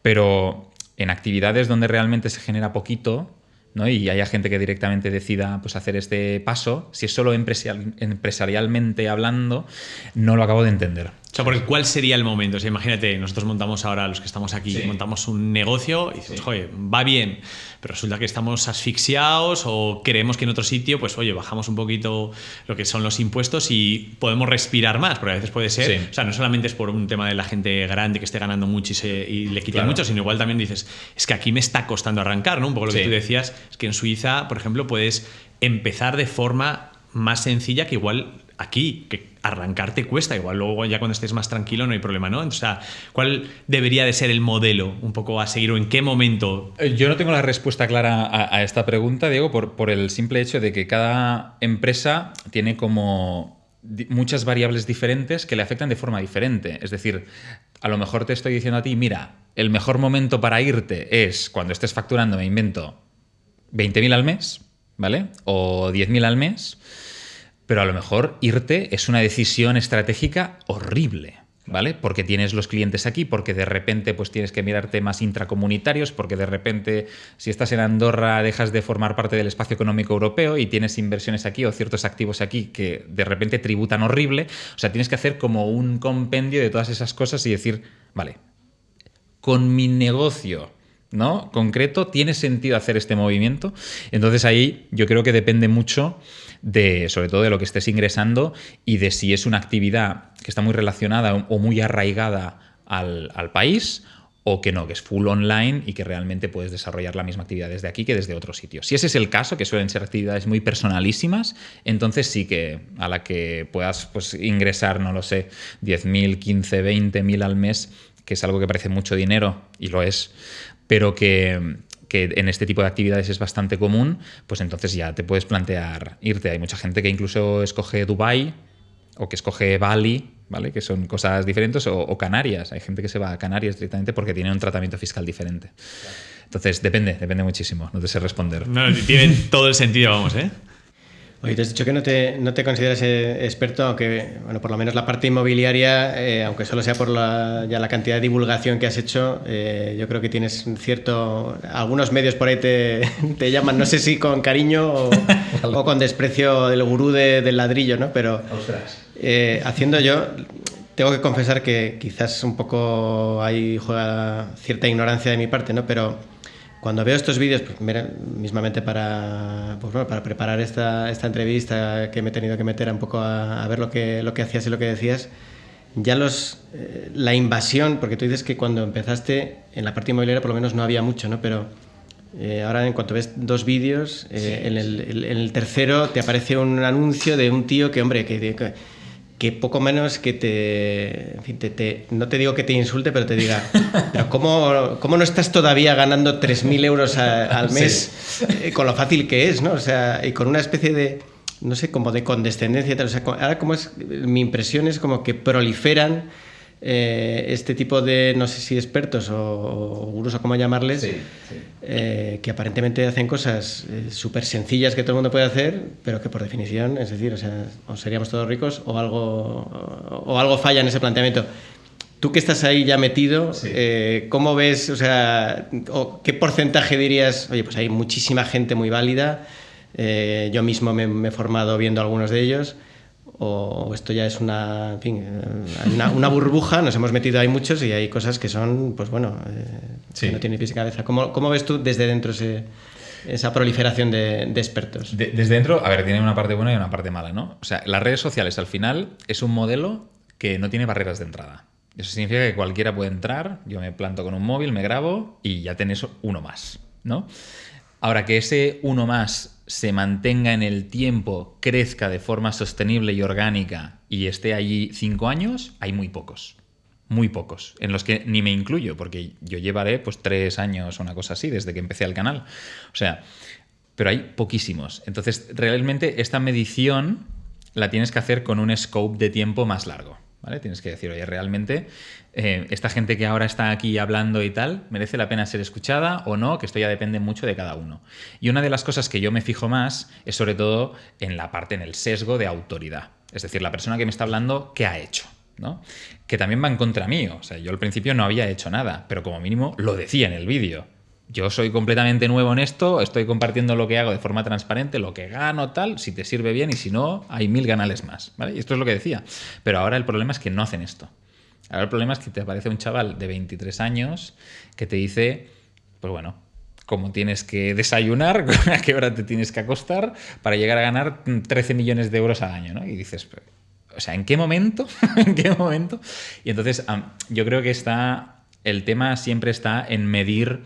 Pero en actividades donde realmente se genera poquito, ¿no? Y haya gente que directamente decida pues, hacer este paso, si es solo empresarialmente hablando, no lo acabo de entender. O sea, porque ¿cuál sería el momento? O sea, imagínate, nosotros montamos ahora, los que estamos aquí, montamos un negocio y dices, joder, va bien, pero resulta que estamos asfixiados o creemos que en otro sitio, pues oye, bajamos un poquito lo que son los impuestos y podemos respirar más, porque a veces puede ser, o sea, no solamente es por un tema de la gente grande que esté ganando mucho y le quiten mucho, sino igual también dices, es que aquí me está costando arrancar, ¿no? Un poco lo que tú decías, es que en Suiza, por ejemplo, puedes empezar de forma más sencilla que igual aquí, que arrancar te cuesta, igual luego ya cuando estés más tranquilo no hay problema, ¿no? O sea, ¿cuál debería de ser el modelo un poco a seguir o en qué momento? Yo no tengo la respuesta clara a esta pregunta, Diego, por el simple hecho de que cada empresa tiene como muchas variables diferentes que le afectan de forma diferente. Es decir, a lo mejor te estoy diciendo a ti, mira, el mejor momento para irte es cuando estés facturando, me invento, 20.000 al mes, ¿vale? O 10.000 al mes. Pero a lo mejor irte es una decisión estratégica horrible, ¿vale? Porque tienes los clientes aquí, porque de repente pues tienes que mirar temas intracomunitarios, porque de repente si estás en Andorra dejas de formar parte del espacio económico europeo y tienes inversiones aquí o ciertos activos aquí que de repente tributan horrible. O sea, tienes que hacer como un compendio de todas esas cosas y decir, vale, con mi negocio, ¿no? concreto, ¿tiene sentido hacer este movimiento? Entonces ahí yo creo que depende mucho sobre todo de lo que estés ingresando y de si es una actividad que está muy relacionada o muy arraigada al país o que no, que es full online y que realmente puedes desarrollar la misma actividad desde aquí que desde otro sitio. Si ese es el caso, que suelen ser actividades muy personalísimas, entonces sí que a la que puedas pues, ingresar, no lo sé, 10.000, 15, 20.000 al mes, que es algo que parece mucho dinero, y lo es, pero que en este tipo de actividades es bastante común, pues entonces ya te puedes plantear irte. Hay mucha gente que incluso escoge Dubái o que escoge Bali, ¿vale? Que son cosas diferentes, o Canarias. Hay gente que se va a Canarias directamente porque tiene un tratamiento fiscal diferente. Entonces, depende muchísimo, no te sé responder. No, tiene todo el sentido, vamos, ¿eh? Oye, te has dicho que no te consideras experto, aunque, bueno, por lo menos la parte inmobiliaria, aunque solo sea por ya la cantidad de divulgación que has hecho, yo creo que tienes algunos medios por ahí te llaman, no sé si con cariño o con desprecio del gurú del ladrillo, ¿no? Pero haciendo yo, tengo que confesar que quizás un poco ahí juega cierta ignorancia de mi parte, ¿no? Pero cuando veo estos vídeos, pues mismamente para preparar esta entrevista, que me he tenido que meter un poco a ver lo que hacías y lo que decías, ya la invasión, porque tú dices que cuando empezaste en la parte inmobiliaria por lo menos no había mucho, ¿no? Pero ahora en cuanto ves 2 vídeos, en el tercero te aparece un anuncio de un tío que, hombre, que poco menos que no te digo que te insulte, pero te diga, pero ¿cómo no estás todavía ganando 3.000 euros al mes con lo fácil que es, ¿no? O sea, y con una especie de, no sé, como de condescendencia y tal. O sea, ahora mi impresión es como que proliferan este tipo de, no sé si expertos o gurús o cómo llamarles, que aparentemente hacen cosas súper sencillas que todo el mundo puede hacer, pero que por definición, es decir, o sea, o seríamos todos ricos o algo falla en ese planteamiento. Tú que estás ahí ya metido, ¿cómo ves, o sea, qué porcentaje dirías, oye, pues hay muchísima gente muy válida, yo mismo me he formado viendo algunos de ellos, o esto ya es una burbuja, nos hemos metido ahí muchos y hay cosas que son, pues bueno, que no tienen pies y cabeza. ¿Cómo ves tú desde dentro esa proliferación de expertos? Desde dentro, a ver, tiene una parte buena y una parte mala, ¿no? O sea, las redes sociales al final es un modelo que no tiene barreras de entrada. Eso significa que cualquiera puede entrar, yo me planto con un móvil, me grabo y ya tenés uno más, ¿no? Ahora, que ese uno más se mantenga en el tiempo, crezca de forma sostenible y orgánica y esté allí 5 años, hay muy pocos, en los que ni me incluyo, porque yo llevaré pues 3 años o una cosa así desde que empecé el canal. O sea, pero hay poquísimos. Entonces, realmente esta medición la tienes que hacer con un scope de tiempo más largo, ¿vale? Tienes que decir, oye, realmente esta gente que ahora está aquí hablando y tal, ¿merece la pena ser escuchada o no? Que esto ya depende mucho de cada uno. Y una de las cosas que yo me fijo más es sobre todo en el sesgo de autoridad. Es decir, la persona que me está hablando, ¿qué ha hecho? ¿No? Que también va en contra mío. O sea, yo al principio no había hecho nada, pero como mínimo lo decía en el vídeo. Yo soy completamente nuevo en esto, estoy compartiendo lo que hago de forma transparente, lo que gano, tal, si te sirve bien y si no, hay 1000 canales más, ¿vale? Y esto es lo que decía. Pero ahora el problema es que no hacen esto. Ahora el problema es que te aparece un chaval de 23 años que te dice, pues bueno, cómo tienes que desayunar, a qué hora te tienes que acostar para llegar a ganar 13 millones de euros al año, ¿no? Y dices, o sea, ¿en qué momento? ¿En qué momento? Y entonces yo creo que el tema siempre está en medir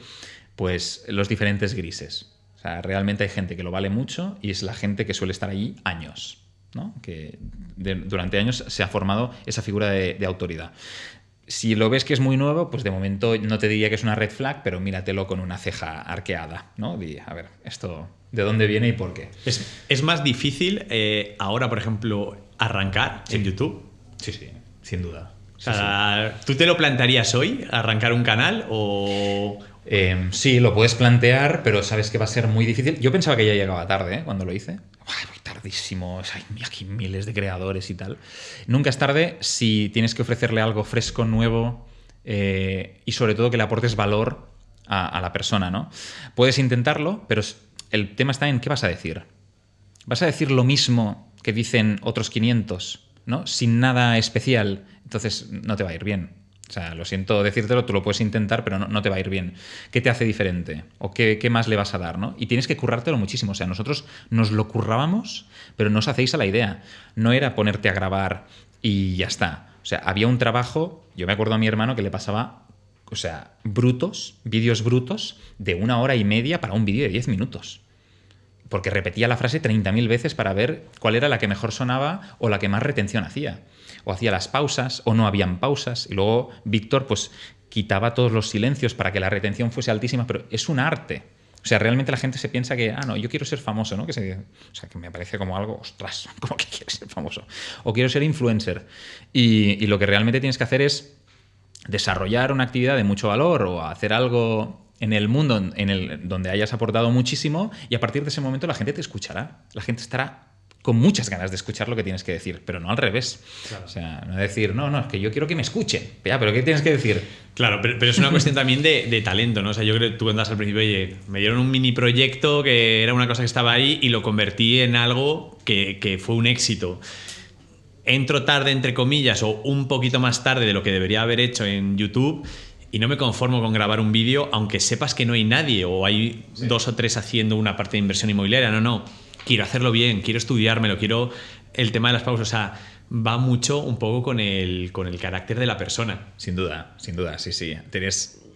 pues los diferentes grises. O sea, realmente hay gente que lo vale mucho y es la gente que suele estar allí años, ¿no? Que durante años se ha formado esa figura de autoridad. Si lo ves que es muy nuevo, pues de momento no te diría que es una red flag, pero míratelo con una ceja arqueada, ¿no? A ver, esto, ¿de dónde viene y por qué? ¿Es más difícil ahora, por ejemplo, arrancar en YouTube? Sí, sin duda. O sea, ¿tú te lo plantearías hoy, arrancar un canal o...? Sí, lo puedes plantear, pero sabes que va a ser muy difícil. Yo pensaba que ya llegaba tarde, cuando lo hice. Voy tardísimo, hay aquí miles de creadores y tal. Nunca es tarde si tienes que ofrecerle algo fresco, nuevo y sobre todo que le aportes valor a la persona, ¿no? Puedes intentarlo, pero el tema está en qué vas a decir. ¿Vas a decir lo mismo que dicen otros 500, ¿no? Sin nada especial? Entonces no te va a ir bien. O sea, lo siento decírtelo, tú lo puedes intentar, pero no te va a ir bien. ¿Qué te hace diferente? ¿O qué más le vas a dar, ¿no? Y tienes que currártelo muchísimo. O sea, nosotros nos lo currábamos, pero no os hacéis a la idea. No era ponerte a grabar y ya está. O sea, había un trabajo, yo me acuerdo a mi hermano que le pasaba o sea, brutos, vídeos brutos de 1 hora y media para un vídeo de 10 minutos. Porque repetía la frase 30.000 veces para ver cuál era la que mejor sonaba o la que más retención hacía. O hacía las pausas o no habían pausas. Y luego Víctor pues quitaba todos los silencios para que la retención fuese altísima. Pero es un arte. O sea, realmente la gente se piensa que, no, yo quiero ser famoso, ¿no? O sea, que me parece como algo, ostras, ¿cómo que quieres ser famoso? O quiero ser influencer. Y lo que realmente tienes que hacer es desarrollar una actividad de mucho valor o hacer algo en el mundo donde hayas aportado muchísimo, y a partir de ese momento la gente te escuchará. La gente estará con muchas ganas de escuchar lo que tienes que decir, pero no al revés. Claro. O sea, no decir, no, es que yo quiero que me escuchen. Ya, pero ¿qué tienes que decir? Claro, pero es una cuestión también de talento, ¿no? O sea, yo creo que tú cuentas al principio, oye, me dieron un mini proyecto que era una cosa que estaba ahí y lo convertí en algo que fue un éxito. Entro tarde, entre comillas, o un poquito más tarde de lo que debería haber hecho en YouTube, y no me conformo con grabar un vídeo aunque sepas que no hay nadie o hay 2 o 3 haciendo una parte de inversión inmobiliaria. No. Quiero hacerlo bien, quiero estudiármelo, quiero el tema de las pausas. O sea, va mucho un poco con el carácter de la persona. Sin duda, sí.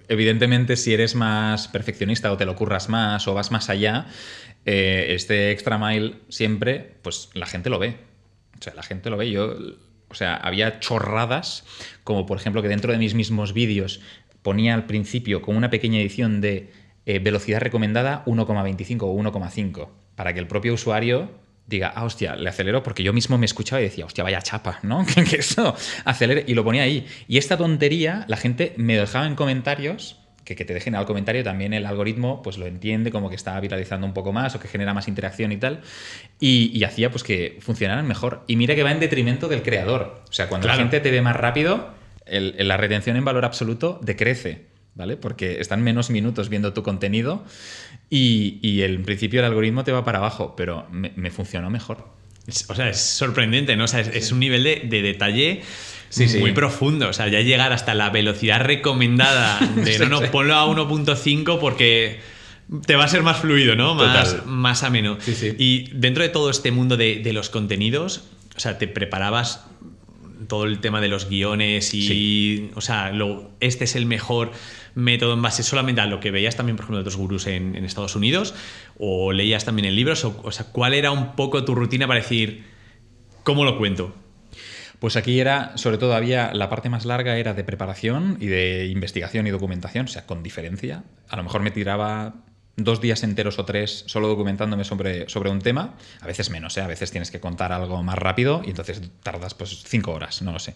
Evidentemente, si eres más perfeccionista o te lo curras más o vas más allá, este extra mile siempre, pues la gente lo ve. O sea, la gente lo ve. Había chorradas, como por ejemplo que dentro de mis mismos vídeos ponía al principio como una pequeña edición de velocidad recomendada 1,25 o 1,5, para que el propio usuario diga, hostia, le acelero, porque yo mismo me escuchaba y decía, hostia, vaya chapa, ¿no? Que eso acelere, y lo ponía ahí. Y esta tontería la gente me dejaba en comentarios, que te dejen al comentario, también el algoritmo pues lo entiende como que está viralizando un poco más o que genera más interacción y tal, y hacía pues que funcionaran mejor. Y mira que va en detrimento del creador. O sea, cuando la gente te ve más rápido, la retención en valor absoluto decrece, ¿vale? Porque están menos minutos viendo tu contenido y en principio el algoritmo te va para abajo, pero me funcionó mejor. O sea, es sorprendente, ¿no? O sea, es un nivel de detalle muy profundo. O sea, ya llegar hasta la velocidad recomendada de ponlo a 1.5 porque te va a ser más fluido, ¿no? Más ameno. Sí. Y dentro de todo este mundo de los contenidos, o sea, te preparabas todo el tema de los guiones y, o sea, este es el mejor método en base solamente a lo que veías también, por ejemplo, de otros gurús en Estados Unidos, o leías también en libros, o sea, ¿cuál era un poco tu rutina para decir cómo lo cuento? Pues aquí sobre todo la parte más larga era de preparación y de investigación y documentación, o sea, con diferencia. A lo mejor me tiraba 2 días enteros o 3 solo documentándome sobre un tema, a veces menos, a veces tienes que contar algo más rápido y entonces tardas pues 5 horas, no lo sé.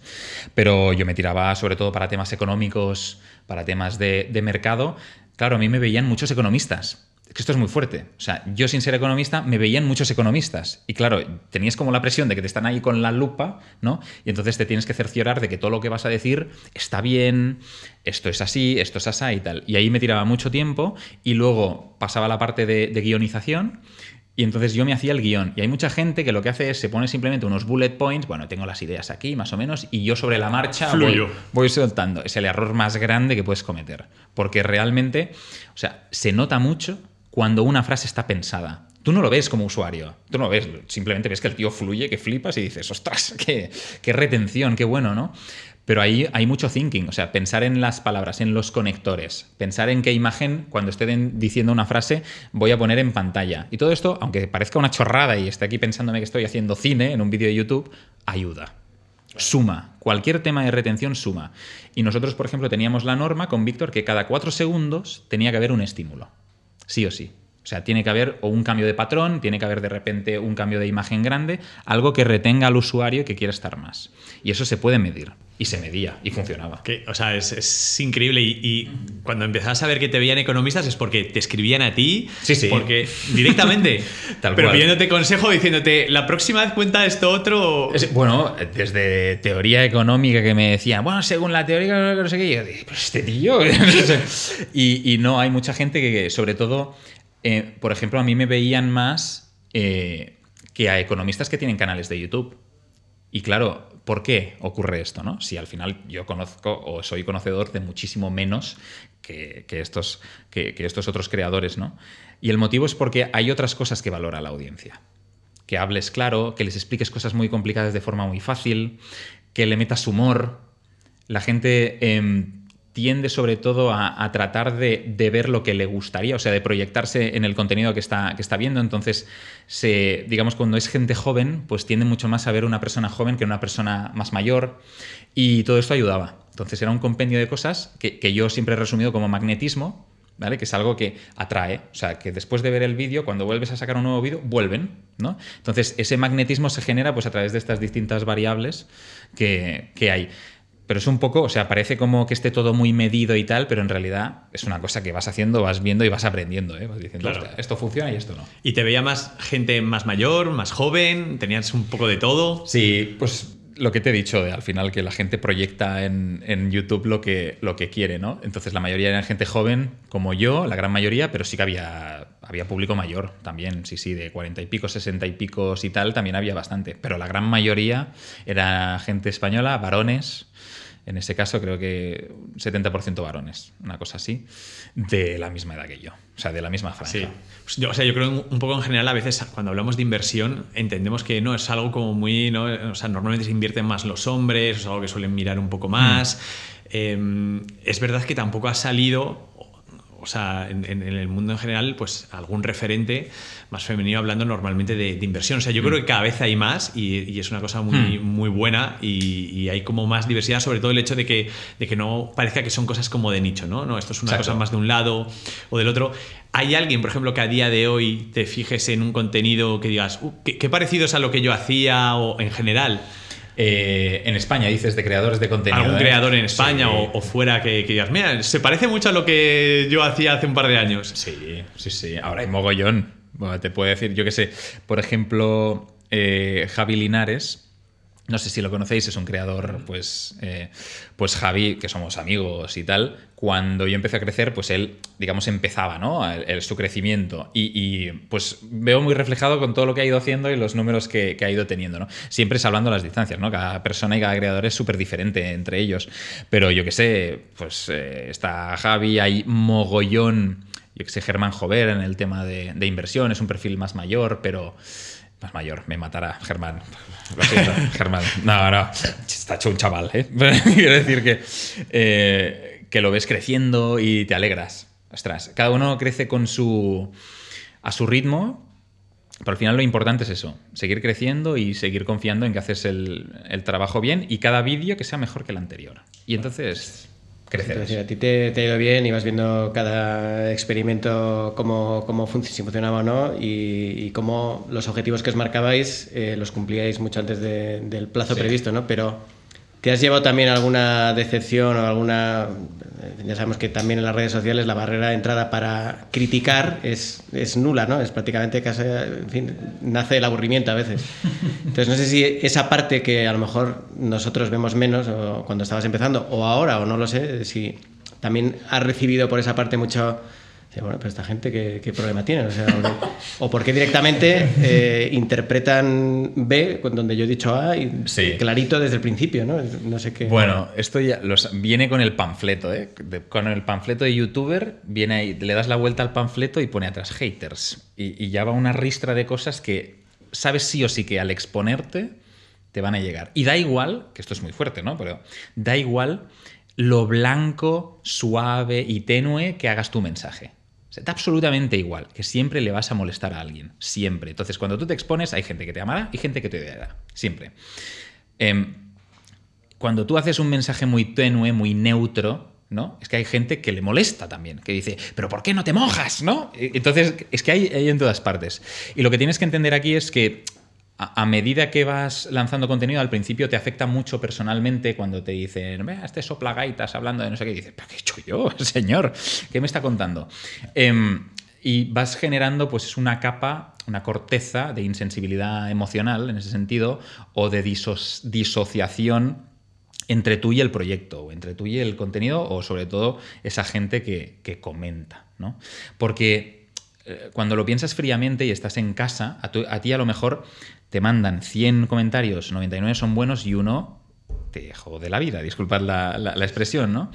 Pero yo me tiraba sobre todo para temas económicos, para temas de mercado. Claro, a mí me veían muchos economistas. Es que esto es muy fuerte. O sea, yo sin ser economista me veían muchos economistas. Y claro, tenías como la presión de que te están ahí con la lupa, ¿no? Y entonces te tienes que cerciorar de que todo lo que vas a decir está bien, esto es así, esto es así y tal. Y ahí me tiraba mucho tiempo y luego pasaba la parte de guionización y entonces yo me hacía el guión. Y hay mucha gente que lo que hace es se pone simplemente unos bullet points, bueno, tengo las ideas aquí más o menos, y yo sobre la marcha voy soltando. Es el error más grande que puedes cometer. Porque realmente, o sea, se nota mucho cuando una frase está pensada. Tú no lo ves como usuario, tú no lo ves, simplemente ves que el tío fluye, que flipas y dices, ostras, qué retención, qué bueno, ¿no? Pero ahí hay mucho thinking, o sea, pensar en las palabras, en los conectores, pensar en qué imagen, cuando esté diciendo una frase, voy a poner en pantalla. Y todo esto, aunque parezca una chorrada y esté aquí pensándome que estoy haciendo cine en un vídeo de YouTube, ayuda. Suma. Cualquier tema de retención suma. Y nosotros, por ejemplo, teníamos la norma con Víctor que cada 4 segundos tenía que haber un estímulo. Sí o sí. O sea, tiene que haber o un cambio de patrón, tiene que haber de repente un cambio de imagen grande, algo que retenga al usuario y que quiera estar más. Y eso se puede medir. Y se medía y funcionaba. O sea, es increíble. Y cuando empezabas a ver que te veían economistas es porque te escribían a ti. Sí. Porque directamente. Tal pero cual. Pidiéndote consejo, diciéndote, la próxima vez cuenta esto otro. Bueno, desde teoría económica que me decían, bueno, según la teoría, no sé qué. Y yo dije, pues este tío. y no, hay mucha gente que sobre todo, por ejemplo, a mí me veían más que a economistas que tienen canales de YouTube. Y claro, ¿por qué ocurre esto, no? Si al final yo conozco o soy conocedor de muchísimo menos que estos otros creadores, ¿no? Y el motivo es porque hay otras cosas que valora la audiencia. Que hables claro, que les expliques cosas muy complicadas de forma muy fácil, que le metas humor. La gente tiende sobre todo a tratar de ver lo que le gustaría, o sea, de proyectarse en el contenido que está viendo. Entonces, digamos, cuando es gente joven, pues tiende mucho más a ver una persona joven que una persona más mayor, y todo esto ayudaba. Entonces era un compendio de cosas que yo siempre he resumido como magnetismo, ¿vale? Que es algo que atrae, o sea, que después de ver el vídeo, cuando vuelves a sacar un nuevo vídeo, vuelven, ¿no? Entonces ese magnetismo se genera pues a través de estas distintas variables que hay. Pero es un poco, o sea, parece como que esté todo muy medido y tal, pero en realidad es una cosa que vas haciendo, vas viendo y vas aprendiendo, ¿eh? Vas diciendo, Claro. esto funciona y esto no. ¿Y te veía más gente más mayor, más joven? ¿Tenías un poco de todo? Sí, pues lo que te he dicho, al final que la gente proyecta en YouTube lo que quiere, ¿no? Entonces la mayoría eran gente joven, como yo, la gran mayoría, pero sí que había público mayor también, sí, de 40 y pico, 60 y picos y tal, también había bastante. Pero la gran mayoría era gente española, varones. En ese caso creo que 70% varones, una cosa así, de la misma edad que yo, o sea, de la misma franja. Sí. Pues yo creo un poco en general, a veces cuando hablamos de inversión entendemos que no es algo como muy, ¿no? O sea, normalmente se invierten más los hombres, es algo que suelen mirar un poco más. Es verdad que tampoco ha salido, o sea, en el mundo en general, pues algún referente más femenino hablando normalmente de inversión. O sea, yo creo que cada vez hay más y es una cosa muy buena y hay como más diversidad, sobre todo el hecho de que no parezca que son cosas como de nicho, ¿no? No, esto es una Exacto. cosa más de un lado o del otro. ¿Hay alguien, por ejemplo, que a día de hoy te fijes en un contenido que digas, qué parecido es a lo que yo hacía o en general? En España, dices, de creadores de contenido. ¿Algún creador en España Sí. o fuera que digas, mira, se parece mucho a lo que yo hacía hace un par de años? Sí. Ahora hay mogollón. Bueno, te puedo decir, yo qué sé, por ejemplo, Javi Linares. No sé si lo conocéis, es un creador, pues Javi, que somos amigos y tal, cuando yo empecé a crecer, pues él, digamos, empezaba, ¿no? Su crecimiento. Y pues veo muy reflejado con todo lo que ha ido haciendo y los números que ha ido teniendo, ¿no? Siempre salvando las distancias, ¿no? Cada persona y cada creador es súper diferente entre ellos. Pero yo qué sé, pues está Javi, hay mogollón, yo qué sé, Germán Jover en el tema de inversión, es un perfil más mayor, pero... Más mayor, me matará Germán. Lo siento, Germán. No, está hecho un chaval, ¿eh? Quiero decir que lo ves creciendo y te alegras. Ostras, cada uno crece a su ritmo, pero al final lo importante es eso, seguir creciendo y seguir confiando en que haces el trabajo bien y cada vídeo que sea mejor que el anterior. Y entonces... crecer. Es decir, a ti te ha ido bien y vas viendo cada experimento si funcionaba o no y cómo los objetivos que os marcabais los cumplíais mucho antes del plazo previsto, ¿no? Pero ¿te has llevado también alguna decepción o alguna... Ya sabemos que también en las redes sociales la barrera de entrada para criticar es nula, ¿no? Es prácticamente casi, en fin, nace el aburrimiento a veces. Entonces no sé si esa parte que a lo mejor nosotros vemos menos o cuando estabas empezando o ahora, o no lo sé, si también has recibido por esa parte mucho... Bueno, pero esta gente, ¿qué problema tiene? O sea, o por qué directamente interpretan B donde yo he dicho A y Sí. clarito desde el principio, ¿no? No sé qué... Bueno, esto ya viene con el panfleto, ¿eh? Con el panfleto de youtuber, viene ahí, le das la vuelta al panfleto y pone atrás haters. Y ya va una ristra de cosas que sabes sí o sí que al exponerte te van a llegar. Y da igual, que esto es muy fuerte, ¿no? Pero da igual lo blanco, suave y tenue que hagas tu mensaje. O sea, da absolutamente igual, que siempre le vas a molestar a alguien, siempre. Entonces, cuando tú te expones, hay gente que te amará y gente que te odiará, siempre. Cuando tú haces un mensaje muy tenue, muy neutro, ¿no? Es que hay gente que le molesta también, que dice, ¿pero por qué no te mojas? ¿No? Entonces, es que hay en todas partes. Y lo que tienes que entender aquí es que a medida que vas lanzando contenido, al principio te afecta mucho personalmente cuando te dicen, este soplagaitas hablando de no sé qué, y dices, ¿pero qué he hecho yo, señor? ¿Qué me está contando? Y vas generando pues una capa, una corteza de insensibilidad emocional en ese sentido, o de disociación entre tú y el proyecto, o entre tú y el contenido, o sobre todo esa gente que comenta, ¿no? Porque cuando lo piensas fríamente y estás en casa, a ti a lo mejor te mandan 100 comentarios, 99 son buenos y uno te jode la vida, disculpad la expresión, ¿no?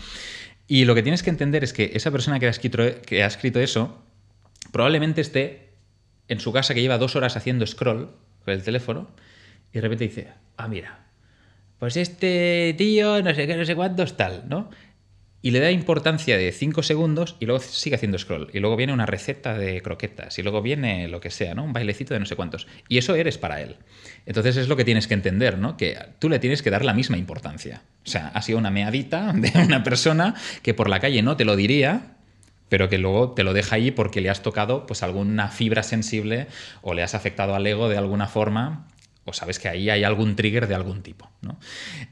Y lo que tienes que entender es que esa persona que ha escrito eso probablemente esté en su casa, que lleva 2 horas haciendo scroll con el teléfono, y de repente dice, mira, pues este tío no sé qué, no sé cuántos tal, ¿no? y le da importancia de 5 segundos y luego sigue haciendo scroll. Y luego viene una receta de croquetas y luego viene lo que sea, ¿no? Un bailecito de no sé cuántos. Y eso eres para él. Entonces es lo que tienes que entender, ¿no? Que tú le tienes que dar la misma importancia. O sea, ha sido una meadita de una persona que por la calle no te lo diría, pero que luego te lo deja ahí porque le has tocado pues alguna fibra sensible o le has afectado al ego de alguna forma, o sabes que ahí hay algún trigger de algún tipo, ¿no?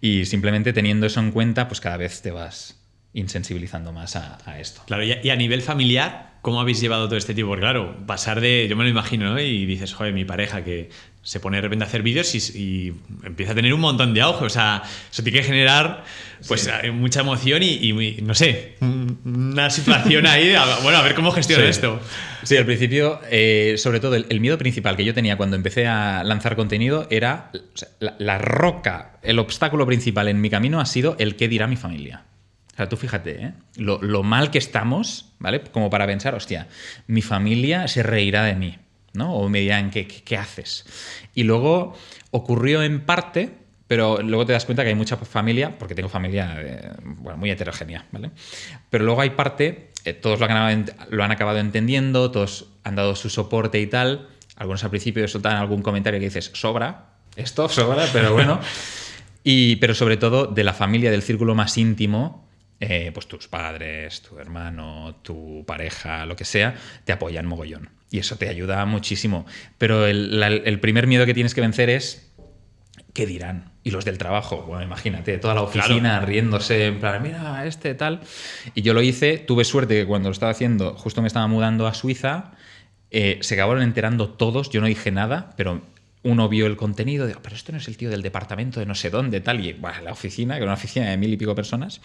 Y simplemente teniendo eso en cuenta, pues cada vez te vas insensibilizando más a esto. Claro, y a nivel familiar, ¿cómo habéis llevado todo este tiempo? Porque claro, pasar de, yo me lo imagino, ¿no? Y dices, joder, mi pareja que se pone de repente a hacer vídeos y empieza a tener un montón de auge. O sea, eso tiene que generar pues mucha emoción y no sé, una situación ahí, bueno, a ver cómo gestiono esto. Sí, al principio, sobre todo, el miedo principal que yo tenía cuando empecé a lanzar contenido era, o sea, la roca, el obstáculo principal en mi camino ha sido el qué dirá mi familia. O sea, tú fíjate, ¿eh? Lo mal que estamos, ¿vale? Como para pensar, hostia, mi familia se reirá de mí, ¿no? O me dirán, ¿qué haces? Y luego ocurrió en parte, pero luego te das cuenta que hay mucha familia, porque tengo familia muy heterogénea, ¿vale? Pero luego hay parte, todos lo han acabado entendiendo, todos han dado su soporte y tal. Algunos al principio soltaban algún comentario que dices, sobra, esto sobra, pero bueno. Pero sobre todo de la familia, del círculo más íntimo, pues tus padres, tu hermano, tu pareja, lo que sea, te apoyan mogollón. Y eso te ayuda muchísimo. Pero el primer miedo que tienes que vencer es ¿qué dirán? Y los del trabajo, bueno, imagínate, toda la oficina riéndose, en plan, mira, tal. Y yo lo hice, tuve suerte que cuando lo estaba haciendo, justo me estaba mudando a Suiza, se acabaron enterando todos, yo no dije nada, pero uno vio el contenido, de, pero esto no es el tío del departamento de no sé dónde, tal, y bueno, la oficina, que era una oficina de 1000 y pico personas,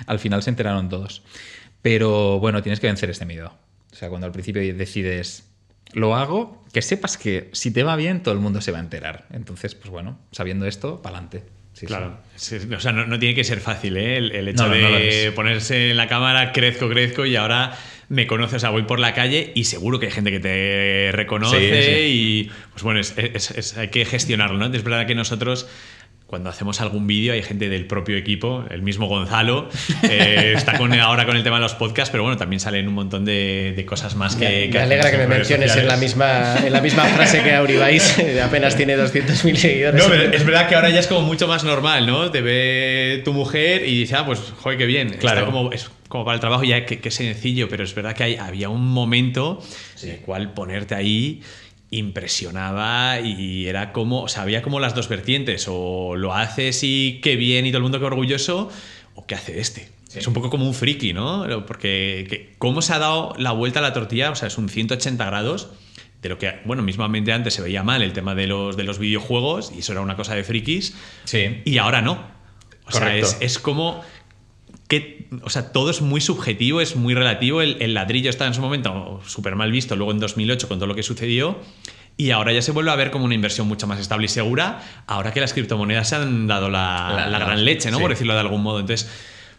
al final se enteraron todos. Pero bueno, tienes que vencer este miedo. O sea, cuando al principio decides, lo hago, que sepas que si te va bien, todo el mundo se va a enterar. Entonces, pues bueno, sabiendo esto, para adelante. Sí, claro, sí. O sea, no tiene que ser fácil, ¿eh? El hecho de ponerse en la cámara, crezco y ahora me conoce, o sea, voy por la calle y seguro que hay gente que te reconoce y pues bueno, hay que gestionarlo, ¿no? Es verdad que nosotros cuando hacemos algún vídeo hay gente del propio equipo, el mismo Gonzalo, está ahora con el tema de los podcasts, pero bueno, también salen un montón de cosas más que... Me alegra que me menciones en la misma frase que Auribais, apenas tiene 200.000 seguidores. No, pero es verdad que ahora ya es como mucho más normal, ¿no? Te ve tu mujer y dice, pues joder, qué bien. Claro. Es como para el trabajo ya que sencillo, pero es verdad que había un momento en el cual ponerte ahí impresionaba y era como, o sea, había como las dos vertientes, o lo haces y qué bien y todo el mundo qué orgulloso, o qué hace este. Sí. Es un poco como un friki, ¿no? Porque cómo se ha dado la vuelta a la tortilla, o sea, es un 180 grados de lo que, bueno, mismamente antes se veía mal el tema de los videojuegos y eso era una cosa de frikis, sí. Y ahora no. O correcto. sea, es como que, o sea, todo es muy subjetivo, es muy relativo. El ladrillo estaba en su momento súper mal visto, luego en 2008 con todo lo que sucedió, y ahora ya se vuelve a ver como una inversión mucho más estable y segura, ahora que las criptomonedas se han dado la gran leche, ¿no? Sí. Por decirlo de algún modo. Entonces,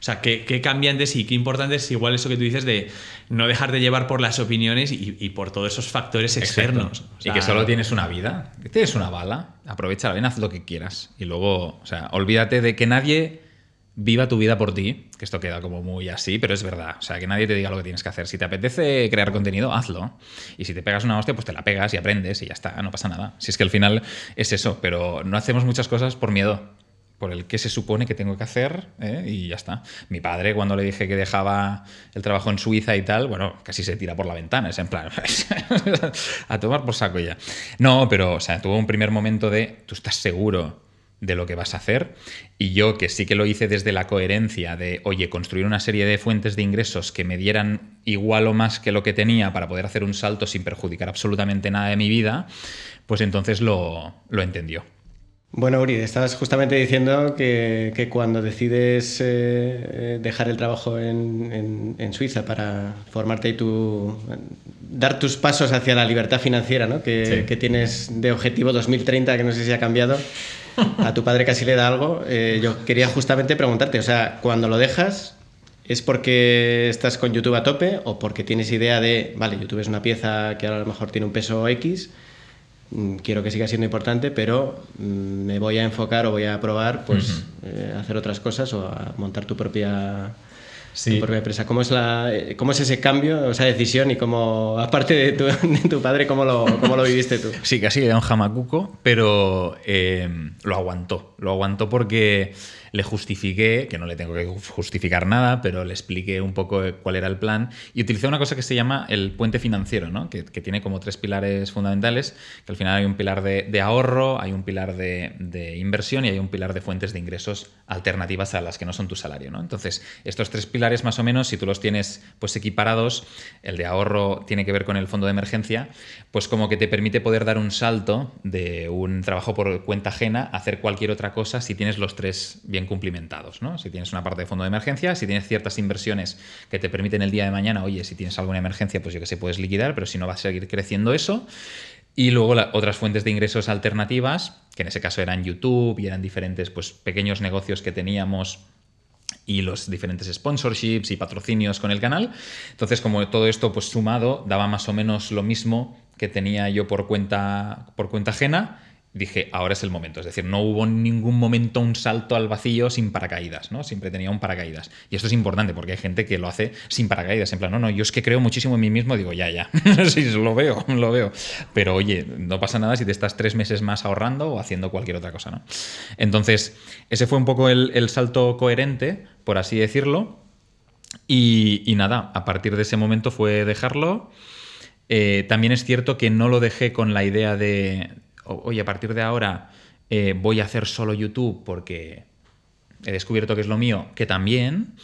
o sea, qué cambiantes y qué importante es igual eso que tú dices de no dejar de llevar por las opiniones y por todos esos factores externos. O sea, y que solo tienes una vida, que tienes una bala, aprovéchala bien, haz lo que quieras. Y luego, o sea, olvídate de que nadie viva tu vida por ti, que esto queda como muy así, pero es verdad. O sea, que nadie te diga lo que tienes que hacer. Si te apetece crear contenido, hazlo. Y si te pegas una hostia, pues te la pegas y aprendes y ya está, no pasa nada. Si es que al final es eso, pero no hacemos muchas cosas por miedo, por el que se supone que tengo que hacer, y ya está. Mi padre, cuando le dije que dejaba el trabajo en Suiza y tal, bueno, casi se tira por la ventana, es en plan, a tomar por saco ya. No, pero, o sea, tuvo un primer momento de, ¿tú estás seguro de lo que vas a hacer? Y yo, que sí que lo hice desde la coherencia de, oye, construir una serie de fuentes de ingresos que me dieran igual o más que lo que tenía para poder hacer un salto sin perjudicar absolutamente nada de mi vida, pues entonces lo entendió. Bueno, Uri, estabas justamente diciendo que cuando decides dejar el trabajo en Suiza para formarte y dar tus pasos hacia la libertad financiera, ¿no? Que tienes de objetivo 2030, que no sé si ha cambiado, a tu padre casi le da algo. Yo quería justamente preguntarte, o sea, cuando lo dejas, ¿es porque estás con YouTube a tope o porque tienes idea de, vale, YouTube es una pieza que ahora a lo mejor tiene un peso X, quiero que siga siendo importante, pero me voy a enfocar o voy a probar pues hacer otras cosas o a montar tu propia tu propia empresa. ¿Cómo es ese cambio, o esa decisión y cómo, aparte de tu padre, cómo lo viviste tú? Sí, casi le da un jamacuco, pero lo aguantó. Lo aguantó porque le justifiqué, que no le tengo que justificar nada, pero le expliqué un poco cuál era el plan y utilicé una cosa que se llama el puente financiero, ¿no? que tiene como 3 pilares fundamentales, que al final hay un pilar de ahorro, hay un pilar de inversión y hay un pilar de fuentes de ingresos alternativas a las que no son tu salario, ¿no? Entonces, estos 3 pilares más o menos, si tú los tienes pues equiparados, el de ahorro tiene que ver con el fondo de emergencia, pues como que te permite poder dar un salto de un trabajo por cuenta ajena a hacer cualquier otra cosa si tienes los 3 bien cumplimentados, ¿no? Si tienes una parte de fondo de emergencia, si tienes ciertas inversiones que te permiten el día de mañana, oye, si tienes alguna emergencia, pues yo que sé, puedes liquidar, pero si no va a seguir creciendo eso. Y luego otras fuentes de ingresos alternativas, que en ese caso eran YouTube y eran diferentes pues, pequeños negocios que teníamos y los diferentes sponsorships y patrocinios con el canal. Entonces, como todo esto pues sumado daba más o menos lo mismo que tenía yo por cuenta ajena, dije, ahora es el momento. Es decir, no hubo en ningún momento un salto al vacío sin paracaídas, ¿no? Siempre tenía un paracaídas. Y esto es importante porque hay gente que lo hace sin paracaídas. En plan, no, yo es que creo muchísimo en mí mismo. Digo, ya. Sí, lo veo. Pero oye, no pasa nada si te estás 3 meses más ahorrando o haciendo cualquier otra cosa, ¿no? Entonces, ese fue un poco el salto coherente, por así decirlo. Y nada, a partir de ese momento fue dejarlo. También es cierto que no lo dejé con la idea de... Oye, a partir de ahora voy a hacer solo YouTube porque he descubierto que es lo mío, que también,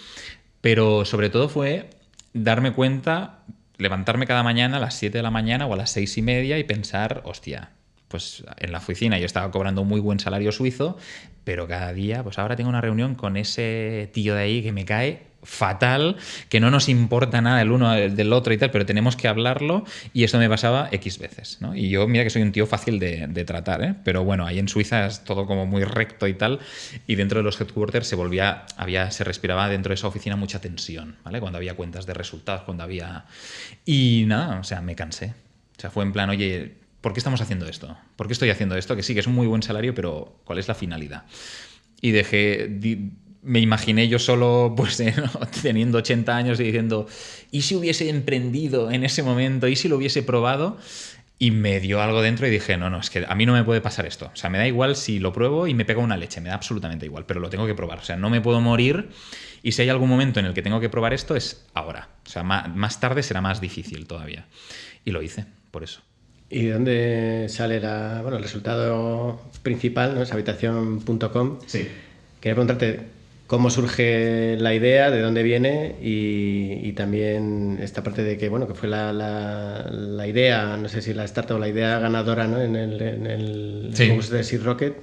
pero sobre todo fue darme cuenta, levantarme cada mañana a las 7 de la mañana o a las 6:30 y pensar, hostia, pues en la oficina yo estaba cobrando un muy buen salario suizo, pero cada día, pues ahora tengo una reunión con ese tío de ahí que me cae fatal, que no nos importa nada el uno del otro y tal, pero tenemos que hablarlo y esto me pasaba X veces, ¿no? Y yo, mira que soy un tío fácil de tratar, ¿eh? Pero bueno, ahí en Suiza es todo como muy recto y tal, y dentro de los headquarters se respiraba dentro de esa oficina mucha tensión, ¿vale? Cuando había cuentas de resultados, Y nada, o sea, me cansé. O sea, fue en plan, oye, ¿por qué estamos haciendo esto? ¿Por qué estoy haciendo esto? Que sí, que es un muy buen salario, pero ¿cuál es la finalidad? Y me imaginé yo solo pues teniendo 80 años y diciendo, ¿y si hubiese emprendido en ese momento? ¿Y si lo hubiese probado? Y me dio algo dentro y dije, no, es que a mí no me puede pasar esto. O sea, me da igual si lo pruebo y me pega una leche, me da absolutamente igual, pero lo tengo que probar. O sea, no me puedo morir y si hay algún momento en el que tengo que probar esto es ahora. O sea, más tarde será más difícil todavía. Y lo hice, por eso. ¿Y de dónde sale el resultado principal, ¿no? Es habitación.com. Sí. Quería preguntarte cómo surge la idea, de dónde viene y también esta parte de que, que fue la idea, no sé si la startup o la idea ganadora, ¿no? en el concurso de Seed Rocket.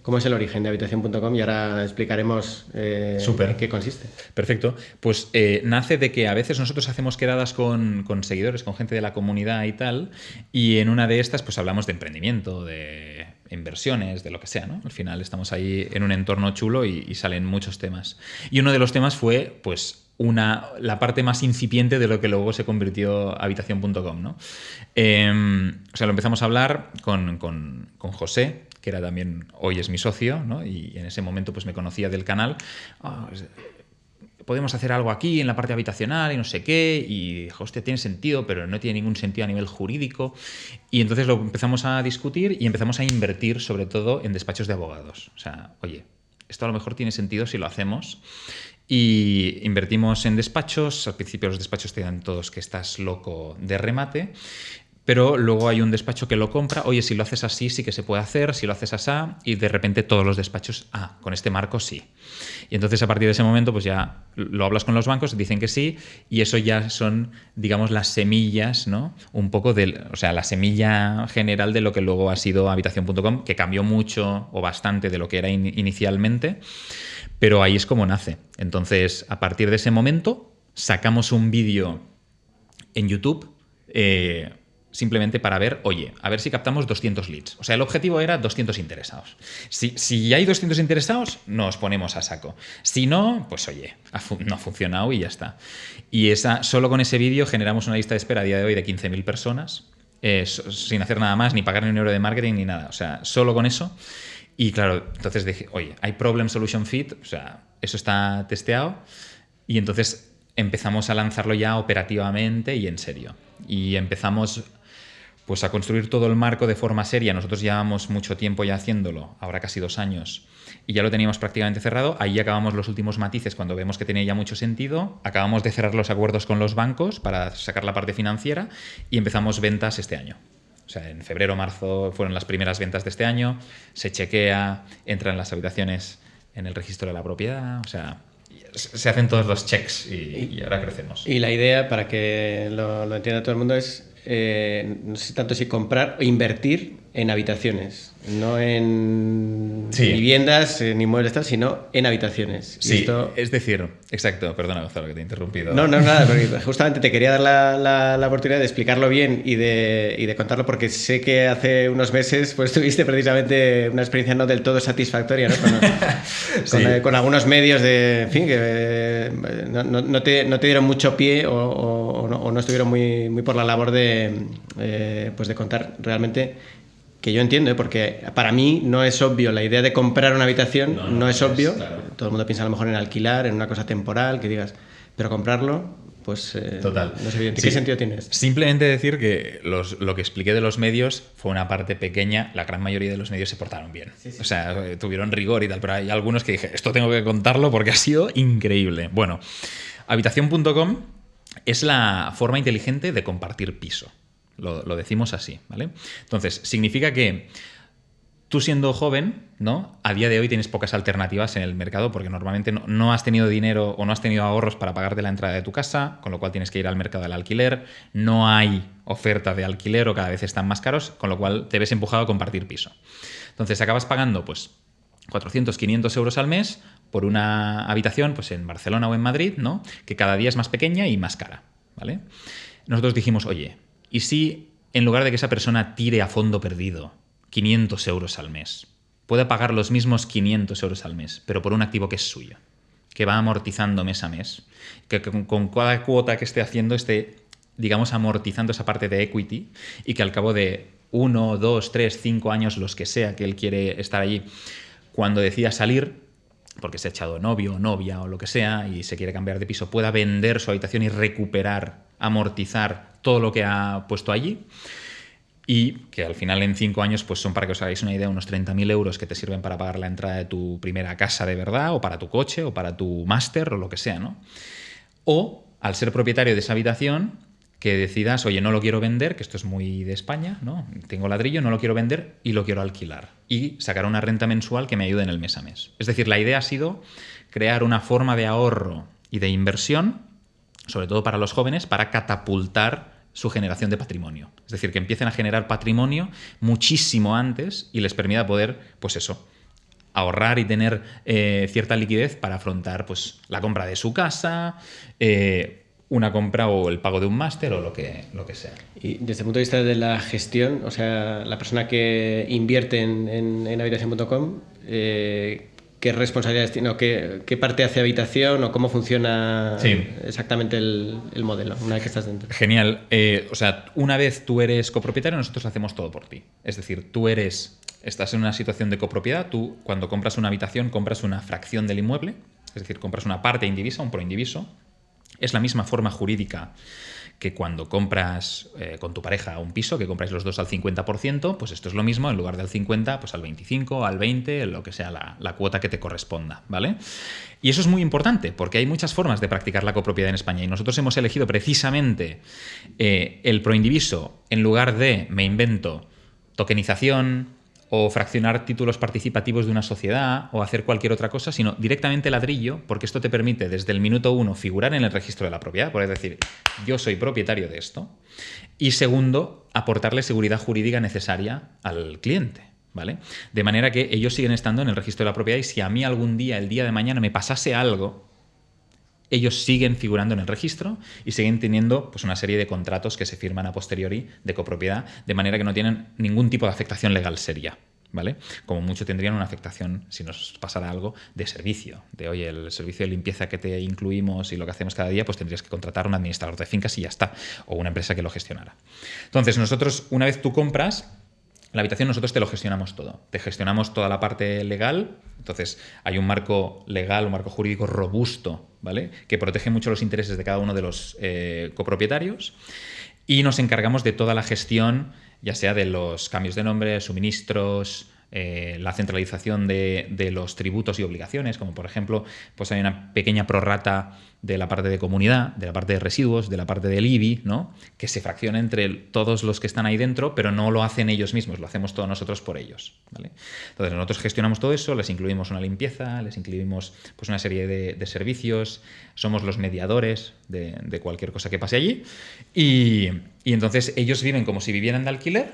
¿Cómo es el origen de habitación.com? Y ahora explicaremos en qué consiste. Perfecto. Pues nace de que a veces nosotros hacemos quedadas con seguidores, con gente de la comunidad y tal, y en una de estas pues hablamos de emprendimiento, de inversiones, de lo que sea, ¿no? Al final estamos ahí en un entorno chulo y salen muchos temas. Y uno de los temas fue, pues, la parte más incipiente de lo que luego se convirtió habitación.com, ¿no? O sea, lo empezamos a hablar con José, que era también, hoy es mi socio, ¿no? Y en ese momento pues me conocía del canal. Podemos hacer algo aquí en la parte habitacional y no sé qué, y hostia, tiene sentido, pero no tiene ningún sentido a nivel jurídico. Y entonces lo empezamos a discutir y empezamos a invertir sobre todo en despachos de abogados. O sea, oye, esto a lo mejor tiene sentido si lo hacemos. Y invertimos en despachos. Al principio los despachos te dan todos que estás loco de remate, pero luego hay un despacho que lo compra. Oye, si lo haces así sí que se puede hacer, si lo haces así, y de repente todos los despachos, con este marco sí. Y entonces a partir de ese momento pues ya lo hablas con los bancos, dicen que sí, y eso ya son, digamos, las semillas, ¿no? Un poco la semilla general de lo que luego ha sido habitación.com, que cambió mucho o bastante de lo que era inicialmente, pero ahí es como nace. Entonces, a partir de ese momento sacamos un vídeo en YouTube simplemente para ver, oye, a ver si captamos 200 leads. O sea, el objetivo era 200 interesados. Si hay 200 interesados, nos ponemos a saco. Si no, pues oye, no ha funcionado y ya está. Y solo con ese vídeo generamos una lista de espera a día de hoy de 15.000 personas, sin hacer nada más, ni pagar ni un euro de marketing ni nada. O sea, solo con eso. Y claro, entonces dije, oye, hay Problem Solution Fit, o sea, eso está testeado. Y entonces empezamos a lanzarlo ya operativamente y en serio. Y empezamos pues a construir todo el marco de forma seria. Nosotros llevamos mucho tiempo ya haciéndolo, ahora casi 2 años, y ya lo teníamos prácticamente cerrado. Ahí acabamos los últimos matices cuando vemos que tenía ya mucho sentido. Acabamos de cerrar los acuerdos con los bancos para sacar la parte financiera y empezamos ventas este año. O sea, en febrero o marzo fueron las primeras ventas de este año. Se chequea, entran las habitaciones en el registro de la propiedad. O sea, se hacen todos los checks y ahora crecemos. Y la idea, para que lo entienda todo el mundo, es no sé tanto si comprar o invertir en habitaciones, no en viviendas ni inmuebles tal, sino en habitaciones. Sí, y esto... es decir, exacto, perdona Gonzalo que te he interrumpido. No, nada, porque justamente te quería dar la oportunidad de explicarlo bien y de contarlo, porque sé que hace unos meses pues tuviste precisamente una experiencia no del todo satisfactoria, ¿no? Con algunos medios en fin, que no te dieron mucho pie o no estuvieron muy por la labor pues de contar realmente, que yo entiendo, porque para mí no es obvio la idea de comprar una habitación, no es obvio. Claro. Todo el mundo piensa a lo mejor en alquilar, en una cosa temporal, que digas, pero comprarlo, pues total. No es evidente. ¿Qué sentido tiene esto? Simplemente decir que lo que expliqué de los medios fue una parte pequeña. La gran mayoría de los medios se portaron bien. Sí. O sea, tuvieron rigor y tal, pero hay algunos que dije, esto tengo que contarlo porque ha sido increíble. Bueno, Habitación.com es la forma inteligente de compartir piso. Lo decimos así, ¿vale? Entonces, significa que tú siendo joven, ¿no? A día de hoy tienes pocas alternativas en el mercado porque normalmente no has tenido dinero o no has tenido ahorros para pagarte la entrada de tu casa, con lo cual tienes que ir al mercado del alquiler. No hay oferta de alquiler o cada vez están más caros, con lo cual te ves empujado a compartir piso. Entonces acabas pagando pues 400, 500 euros al mes por una habitación pues en Barcelona o en Madrid, ¿no? Que cada día es más pequeña y más cara, ¿vale? Nosotros dijimos, oye, ¿y si en lugar de que esa persona tire a fondo perdido 500 euros al mes, puede pagar los mismos 500 euros al mes, pero por un activo que es suyo, que va amortizando mes a mes, que con cada cuota que esté haciendo esté, digamos, amortizando esa parte de equity y que al cabo de 1, 2, 3, 5 años, los que sea que él quiere estar allí, cuando decida salir, porque se ha echado novio o novia o lo que sea y se quiere cambiar de piso, pueda vender su habitación y recuperar, amortizar todo lo que ha puesto allí, y que al final en 5 años pues son, para que os hagáis una idea, unos 30.000 euros que te sirven para pagar la entrada de tu primera casa de verdad, o para tu coche, o para tu máster, o lo que sea, ¿no? O, al ser propietario de esa habitación, que decidas, oye, no lo quiero vender, que esto es muy de España, ¿no? Tengo ladrillo, no lo quiero vender y lo quiero alquilar. Y sacar una renta mensual que me ayude en el mes a mes. Es decir, la idea ha sido crear una forma de ahorro y de inversión, sobre todo para los jóvenes, para catapultar su generación de patrimonio. Es decir, que empiecen a generar patrimonio muchísimo antes y les permita poder, pues eso, ahorrar y tener cierta liquidez para afrontar pues la compra de su casa, una compra o el pago de un máster o lo que sea. Y desde el punto de vista de la gestión, o sea, la persona que invierte en Habitación.com, ¿qué responsabilidades tiene o qué parte hace Habitación o cómo funciona exactamente el modelo una vez que estás dentro? Genial. O sea, una vez tú eres copropietario, nosotros hacemos todo por ti. Es decir, estás en una situación de copropiedad, tú cuando compras una habitación compras una fracción del inmueble, es decir, compras una parte indivisa, un proindiviso. Es la misma forma jurídica que cuando compras con tu pareja un piso, que compráis los dos al 50%, pues esto es lo mismo, en lugar del 50%, pues al 25%, al 20%, lo que sea la cuota que te corresponda, ¿vale? Y eso es muy importante, porque hay muchas formas de practicar la copropiedad en España, y nosotros hemos elegido precisamente el proindiviso en lugar de, me invento, tokenización o fraccionar títulos participativos de una sociedad o hacer cualquier otra cosa, sino directamente ladrillo, porque esto te permite desde el minuto 1 figurar en el registro de la propiedad, por decir, yo soy propietario de esto, y segundo, aportarle seguridad jurídica necesaria al cliente, ¿vale? De manera que ellos siguen estando en el registro de la propiedad y si a mí algún día, el día de mañana, me pasase algo, ellos siguen figurando en el registro y siguen teniendo pues, una serie de contratos que se firman a posteriori de copropiedad, de manera que no tienen ningún tipo de afectación legal seria, ¿vale? Como mucho tendrían una afectación, si nos pasara algo, de servicio. De, oye, el servicio de limpieza que te incluimos y lo que hacemos cada día, pues tendrías que contratar un administrador de fincas y ya está, o una empresa que lo gestionara. Entonces, nosotros, una vez tú compras, la habitación nosotros te lo gestionamos todo. Te gestionamos toda la parte legal. Entonces, hay un marco legal, un marco jurídico robusto, ¿vale? Que protege mucho los intereses de cada uno de los copropietarios. Y nos encargamos de toda la gestión, ya sea de los cambios de nombre, suministros, la centralización de los tributos y obligaciones, como por ejemplo, pues hay una pequeña prorrata de la parte de comunidad, de la parte de residuos, de la parte del IBI, ¿no? Que se fracciona entre todos los que están ahí dentro, pero no lo hacen ellos mismos, lo hacemos todos nosotros por ellos, ¿vale? Entonces nosotros gestionamos todo eso, les incluimos una limpieza, les incluimos pues una serie de servicios, somos los mediadores de cualquier cosa que pase allí y entonces ellos viven como si vivieran de alquiler,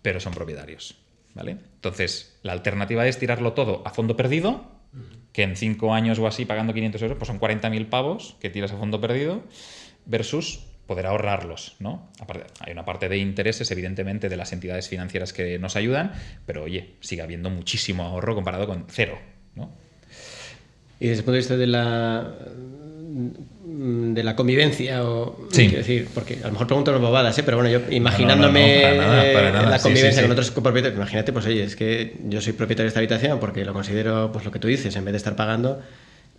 pero son propietarios, ¿vale? Entonces, la alternativa es tirarlo todo a fondo perdido, que en 5 años o así, pagando 500 euros, pues son 40.000 pavos que tiras a fondo perdido, versus poder ahorrarlos, ¿no? Aparte, hay una parte de intereses, evidentemente, de las entidades financieras que nos ayudan, pero oye, sigue habiendo muchísimo ahorro comparado con cero, ¿no? Y desde el punto de vista de la convivencia, o sí. Quiero decir, porque a lo mejor pregunto unas bobadas, pero bueno, yo imaginándome para nada. la convivencia Sí. con otros copropietarios, imagínate, pues oye, es que yo soy propietario de esta habitación porque lo considero, pues lo que tú dices, en vez de estar pagando,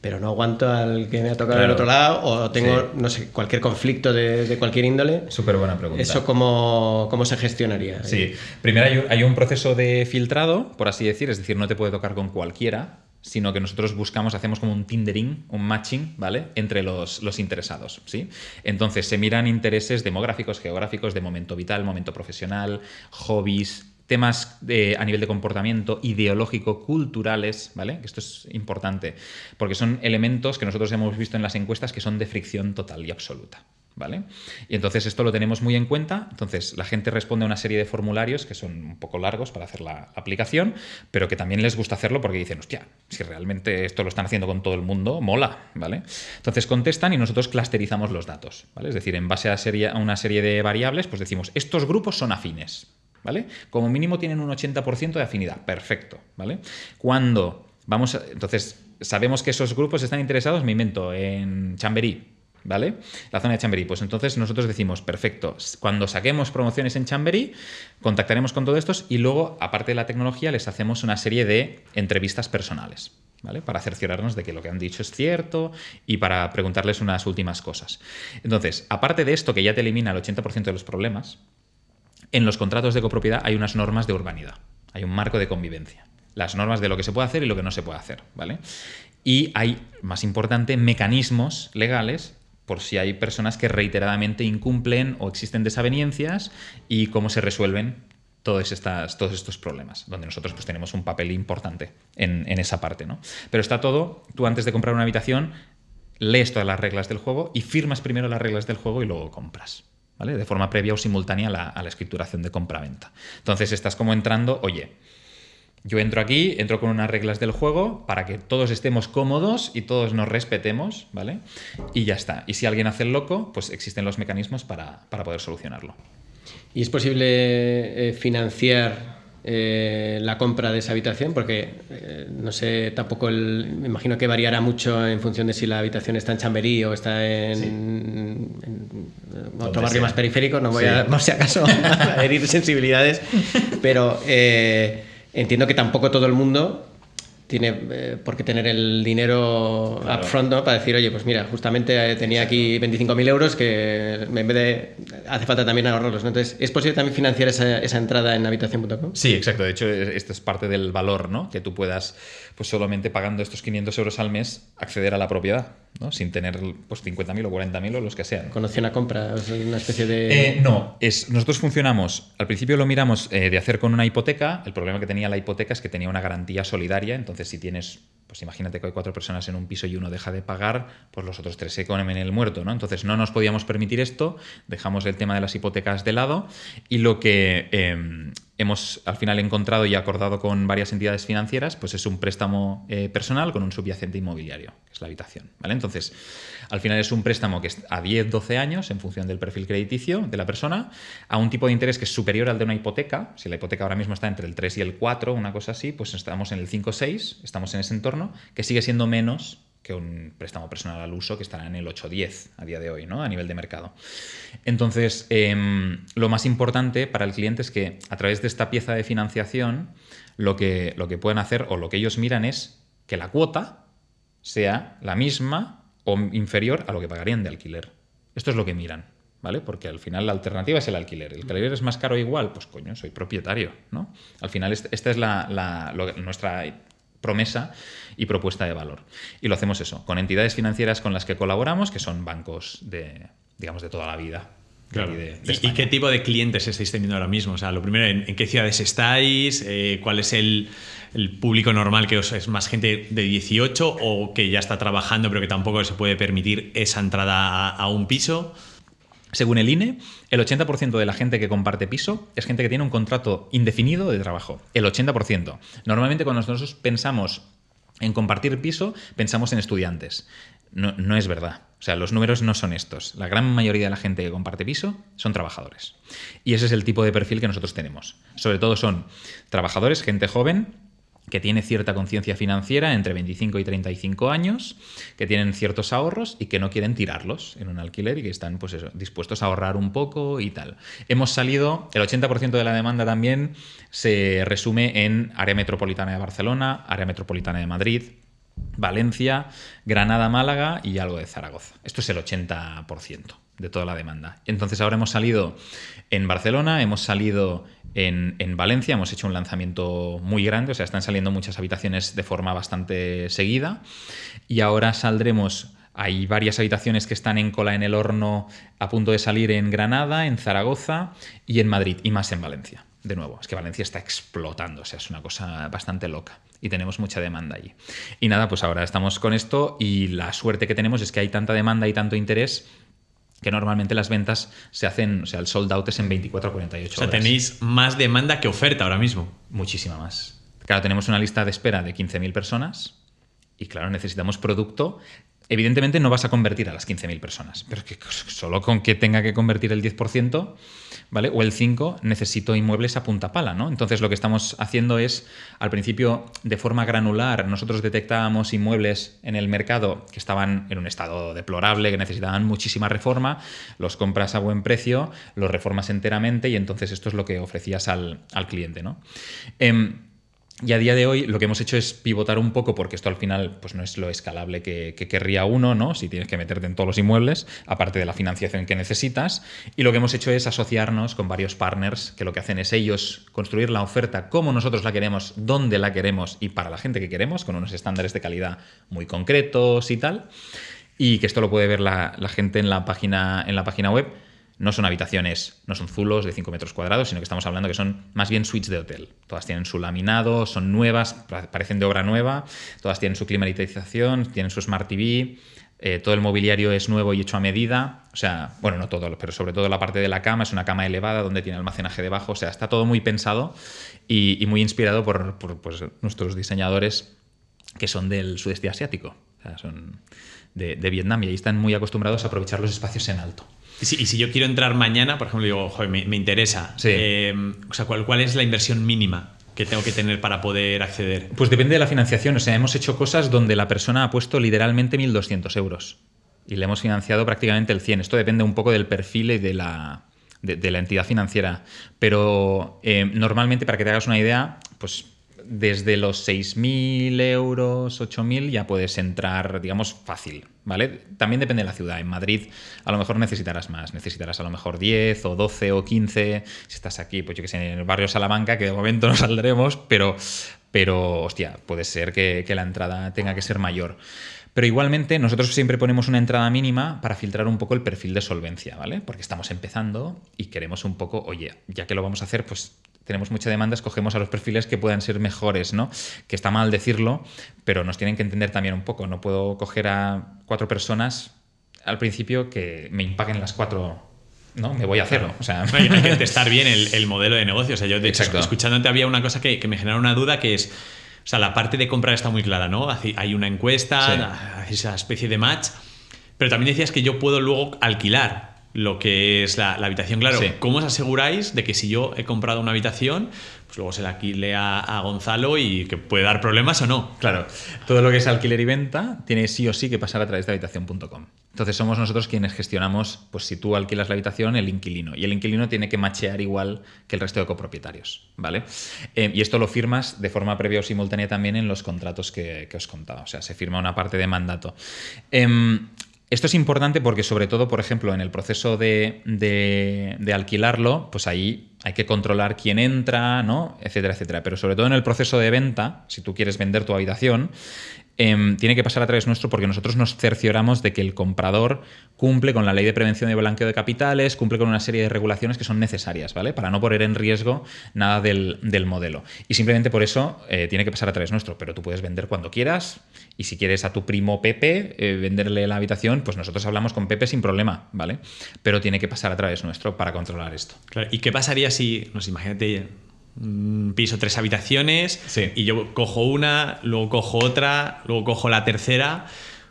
pero no aguanto al que me ha tocado del otro lado, o tengo, no sé, cualquier conflicto de cualquier índole. Súper buena pregunta. ¿Eso cómo se gestionaría? Sí, primero hay un proceso de filtrado, por así decir, es decir, no te puede tocar con cualquiera, sino que nosotros hacemos como un tindering, un matching, ¿vale? Entre los interesados, ¿sí? Entonces se miran intereses demográficos, geográficos, de momento vital, momento profesional, hobbies, temas a nivel de comportamiento, ideológico, culturales, ¿vale? Esto es importante, porque son elementos que nosotros hemos visto en las encuestas que son de fricción total y absoluta, ¿vale? Y entonces esto lo tenemos muy en cuenta. Entonces la gente responde a una serie de formularios que son un poco largos para hacer la aplicación, pero que también les gusta hacerlo porque dicen, hostia, si realmente esto lo están haciendo con todo el mundo, mola, ¿vale? Entonces contestan y nosotros clusterizamos los datos, ¿vale? Es decir, en base a una serie de variables, pues decimos, estos grupos son afines, ¿vale? Como mínimo tienen un 80% de afinidad, perfecto, ¿vale? Entonces sabemos que esos grupos están interesados, me invento, en Chamberí, ¿vale? La zona de Chamberí. Pues entonces nosotros decimos, perfecto, cuando saquemos promociones en Chamberí, contactaremos con todos estos y luego, aparte de la tecnología, les hacemos una serie de entrevistas personales, ¿vale? Para cerciorarnos de que lo que han dicho es cierto y para preguntarles unas últimas cosas. Entonces, aparte de esto que ya te elimina el 80% de los problemas, en los contratos de copropiedad hay unas normas de urbanidad, hay un marco de convivencia, las normas de lo que se puede hacer y lo que no se puede hacer, ¿vale? Y hay, más importante, mecanismos legales por si hay personas que reiteradamente incumplen o existen desavenencias y cómo se resuelven todos estos problemas, donde nosotros pues tenemos un papel importante en esa parte, ¿no? Pero está todo, tú antes de comprar una habitación lees todas las reglas del juego y firmas primero las reglas del juego y luego compras, ¿vale? De forma previa o simultánea a la escrituración de compra-venta. Entonces estás como entrando, oye, yo entro con unas reglas del juego para que todos estemos cómodos y todos nos respetemos, ¿vale? Y ya está. Y si alguien hace el loco, pues existen los mecanismos para poder solucionarlo. ¿Y es posible financiar la compra de esa habitación? Porque no sé, tampoco me imagino que variará mucho en función de si la habitación está en Chamberí o está en otro barrio más periférico. No voy a, por si acaso, a herir sensibilidades, pero entiendo que tampoco todo el mundo tiene por qué tener el dinero upfront, ¿no? Para decir, oye, pues mira, justamente tenía aquí 25.000 euros que en vez de... hace falta también ahorrarlos, ¿no? Entonces, ¿es posible también financiar esa entrada en habitación.com? Sí, exacto. De hecho, esto es parte del valor, ¿no? Que tú puedas, pues solamente pagando estos 500 euros al mes, acceder a la propiedad, ¿no? Sin tener pues 50.000 o 40.000 o los que sean. ¿Con opción a compra? ¿Es una especie de...? No, nosotros funcionamos, al principio lo miramos de hacer con una hipoteca. El problema que tenía la hipoteca es que tenía una garantía solidaria, entonces si tienes, pues imagínate que hay 4 personas en un piso y uno deja de pagar, pues los otros 3 se comen el muerto, ¿no? Entonces no nos podíamos permitir esto, dejamos el tema de las hipotecas de lado y lo que hemos al final encontrado y acordado con varias entidades financieras, pues es un préstamo personal con un subyacente inmobiliario, que es la habitación, ¿vale? Entonces, al final es un préstamo que es a 10-12 años en función del perfil crediticio de la persona, a un tipo de interés que es superior al de una hipoteca. Si la hipoteca ahora mismo está entre el 3 y el 4, una cosa así, pues estamos en el 5-6, estamos en ese entorno, que sigue siendo menos que un préstamo personal al uso que estará en el 8-10 a día de hoy, ¿no? A nivel de mercado. Entonces, lo más importante para el cliente es que a través de esta pieza de financiación lo que pueden hacer o lo que ellos miran es que la cuota sea la misma o inferior a lo que pagarían de alquiler. Esto es lo que miran, ¿vale? Porque al final la alternativa es el alquiler. ¿El alquiler es más caro igual? Pues coño, soy propietario, ¿no? Al final esta es nuestra promesa y propuesta de valor. Y lo hacemos eso, con entidades financieras con las que colaboramos, que son bancos de toda la vida. Claro. ¿Y qué tipo de clientes estáis teniendo ahora mismo? O sea, lo primero, ¿en qué ciudades estáis? ¿Cuál es el público normal que es más gente de 18 o que ya está trabajando pero que tampoco se puede permitir esa entrada a un piso? Según el INE, el 80% de la gente que comparte piso es gente que tiene un contrato indefinido de trabajo. El 80%. Normalmente cuando nosotros pensamos en compartir piso, pensamos en estudiantes. No es verdad. O sea, los números no son estos. La gran mayoría de la gente que comparte piso son trabajadores. Y ese es el tipo de perfil que nosotros tenemos. Sobre todo son trabajadores, gente joven, que tiene cierta conciencia financiera entre 25 y 35 años, que tienen ciertos ahorros y que no quieren tirarlos en un alquiler y que están pues eso, dispuestos a ahorrar un poco y tal. Hemos salido, el 80% de la demanda también se resume en área metropolitana de Barcelona, área metropolitana de Madrid, Valencia, Granada, Málaga y algo de Zaragoza. Esto es el 80% de toda la demanda. Entonces ahora hemos salido en Barcelona, hemos salido en Valencia, hemos hecho un lanzamiento muy grande, o sea, están saliendo muchas habitaciones de forma bastante seguida y ahora saldremos, hay varias habitaciones que están en cola en el horno a punto de salir en Granada, en Zaragoza y en Madrid y más en Valencia. De nuevo, es que Valencia está explotando, o sea, es una cosa bastante loca y tenemos mucha demanda allí. Y nada, pues ahora estamos con esto y la suerte que tenemos es que hay tanta demanda y tanto interés que normalmente las ventas se hacen, o sea, el sold out es en 24 a 48 horas. O sea, tenéis más demanda que oferta ahora mismo. Muchísima más. Claro, tenemos una lista de espera de 15.000 personas y claro, necesitamos producto. Evidentemente no vas a convertir a las 15.000 personas, pero que solo con que tenga que convertir el 10%, ¿vale? O el 5%, necesito inmuebles a punta pala, ¿no? Entonces lo que estamos haciendo es, al principio, de forma granular, nosotros detectábamos inmuebles en el mercado que estaban en un estado deplorable, que necesitaban muchísima reforma, los compras a buen precio, los reformas enteramente y entonces esto es lo que ofrecías al cliente, ¿no? Y a día de hoy lo que hemos hecho es pivotar un poco, porque esto al final pues no es lo escalable que querría uno, ¿no? Si tienes que meterte en todos los inmuebles, aparte de la financiación que necesitas. Y lo que hemos hecho es asociarnos con varios partners que lo que hacen es ellos construir la oferta como nosotros la queremos, donde la queremos y para la gente que queremos, con unos estándares de calidad muy concretos y tal. Y que esto lo puede ver la gente en la página web. No son habitaciones, no son zulos de 5 metros cuadrados, sino que estamos hablando que son más bien suites de hotel. Todas tienen su laminado, son nuevas, parecen de obra nueva, todas tienen su climatización, tienen su Smart TV, todo el mobiliario es nuevo y hecho a medida. O sea, bueno, no todo, pero sobre todo la parte de la cama es una cama elevada donde tiene almacenaje debajo. O sea, está todo muy pensado y muy inspirado por pues, nuestros diseñadores que son del sudeste asiático. O sea, son de Vietnam y ahí están muy acostumbrados a aprovechar los espacios en alto. Y si yo quiero entrar mañana, por ejemplo, digo, joder, me interesa. Sí. O sea, ¿cuál es la inversión mínima que tengo que tener para poder acceder? Pues depende de la financiación. O sea, hemos hecho cosas donde la persona ha puesto literalmente 1.200 euros y le hemos financiado prácticamente el 100. Esto depende un poco del perfil y de la entidad financiera. Pero normalmente, para que te hagas una idea, pues desde los 6.000 euros, 8.000 ya puedes entrar, digamos, fácil, ¿vale? También depende de la ciudad. En Madrid a lo mejor necesitarás más, necesitarás a lo mejor 10 o 12 o 15. Si estás aquí, pues yo que sé, en el barrio Salamanca, que de momento no saldremos, pero hostia, puede ser que la entrada tenga que ser mayor. Pero igualmente nosotros siempre ponemos una entrada mínima para filtrar un poco el perfil de solvencia, ¿vale? Porque estamos empezando y queremos un poco, oye, ya que lo vamos a hacer, pues tenemos mucha demanda, escogemos a los perfiles que puedan ser mejores, ¿no? Que está mal decirlo, pero nos tienen que entender también un poco. No puedo coger a 4 personas al principio que me impaguen las 4, ¿no? Me voy a cero. O sea, hay que testar bien el modelo de negocio. O sea, yo de hecho, escuchándote había una cosa que me genera una duda, que es, o sea, la parte de comprar está muy clara, ¿no? Hay una encuesta, sí, esa especie de match, pero también decías que yo puedo luego alquilar. lo que es la habitación. Claro, Sí. ¿cómo os aseguráis de que si yo he comprado una habitación, pues luego se la alquile a Gonzalo y que puede dar problemas o no? Claro, todo lo que es alquiler y venta tiene sí o sí que pasar a través de habitación.com. Entonces somos nosotros quienes gestionamos, pues si tú alquilas la habitación, el inquilino. Y el inquilino tiene que machear igual que el resto de copropietarios, ¿vale? Y esto lo firmas de forma previa o simultánea también en los contratos que os contaba. O sea, se firma una parte de mandato. Esto es importante porque, sobre todo, por ejemplo, en el proceso de alquilarlo, pues ahí hay que controlar quién entra, ¿no? Etcétera, etcétera. Pero sobre todo en el proceso de venta, si tú quieres vender tu habitación, tiene que pasar a través nuestro porque nosotros nos cercioramos de que el comprador cumple con la ley de prevención de blanqueo de capitales, cumple con una serie de regulaciones que son necesarias, ¿vale? Para no poner en riesgo nada del modelo. Y simplemente por eso tiene que pasar a través nuestro. Pero tú puedes vender cuando quieras y si quieres a tu primo Pepe venderle la habitación, pues nosotros hablamos con Pepe sin problema, ¿vale? Pero tiene que pasar a través nuestro para controlar esto. Claro. ¿Y qué pasaría si, no sé, imagínate, un piso, 3 habitaciones, Sí. y yo cojo una, luego cojo otra, luego cojo la tercera?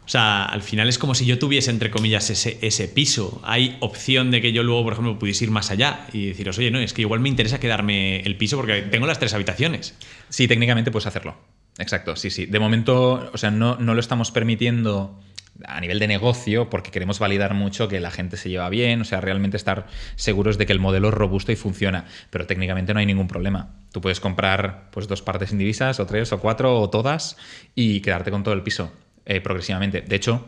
O sea, al final es como si yo tuviese, entre comillas, ese piso. Hay opción de que yo luego, por ejemplo, pudiese ir más allá y deciros, oye, no, es que igual me interesa quedarme el piso porque tengo las 3 habitaciones. Sí, técnicamente puedes hacerlo. Exacto, sí, sí. De momento, o sea, no lo estamos permitiendo a nivel de negocio porque queremos validar mucho que la gente se lleva bien, o sea, realmente estar seguros de que el modelo es robusto y funciona, pero técnicamente no hay ningún problema. Tú puedes comprar pues 2 partes indivisas o 3 o 4 o todas y quedarte con todo el piso progresivamente. De hecho,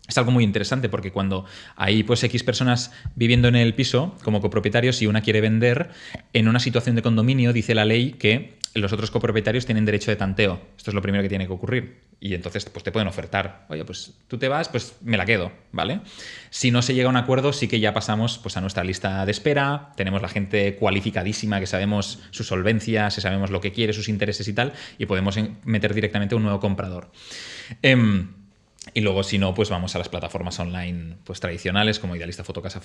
es algo muy interesante porque cuando hay pues X personas viviendo en el piso como copropietarios y una quiere vender, en una situación de condominio dice la ley que los otros copropietarios tienen derecho de tanteo. Esto es lo primero que tiene que ocurrir. Y entonces pues te pueden ofertar, oye, pues tú te vas, pues me la quedo, ¿vale? Si no se llega a un acuerdo, sí que ya pasamos pues a nuestra lista de espera, tenemos la gente cualificadísima que sabemos su solvencia, sabemos lo que quiere, sus intereses y tal, y podemos meter directamente un nuevo comprador. Y luego, si no, pues vamos a las plataformas online pues tradicionales como Idealista, Fotocasa,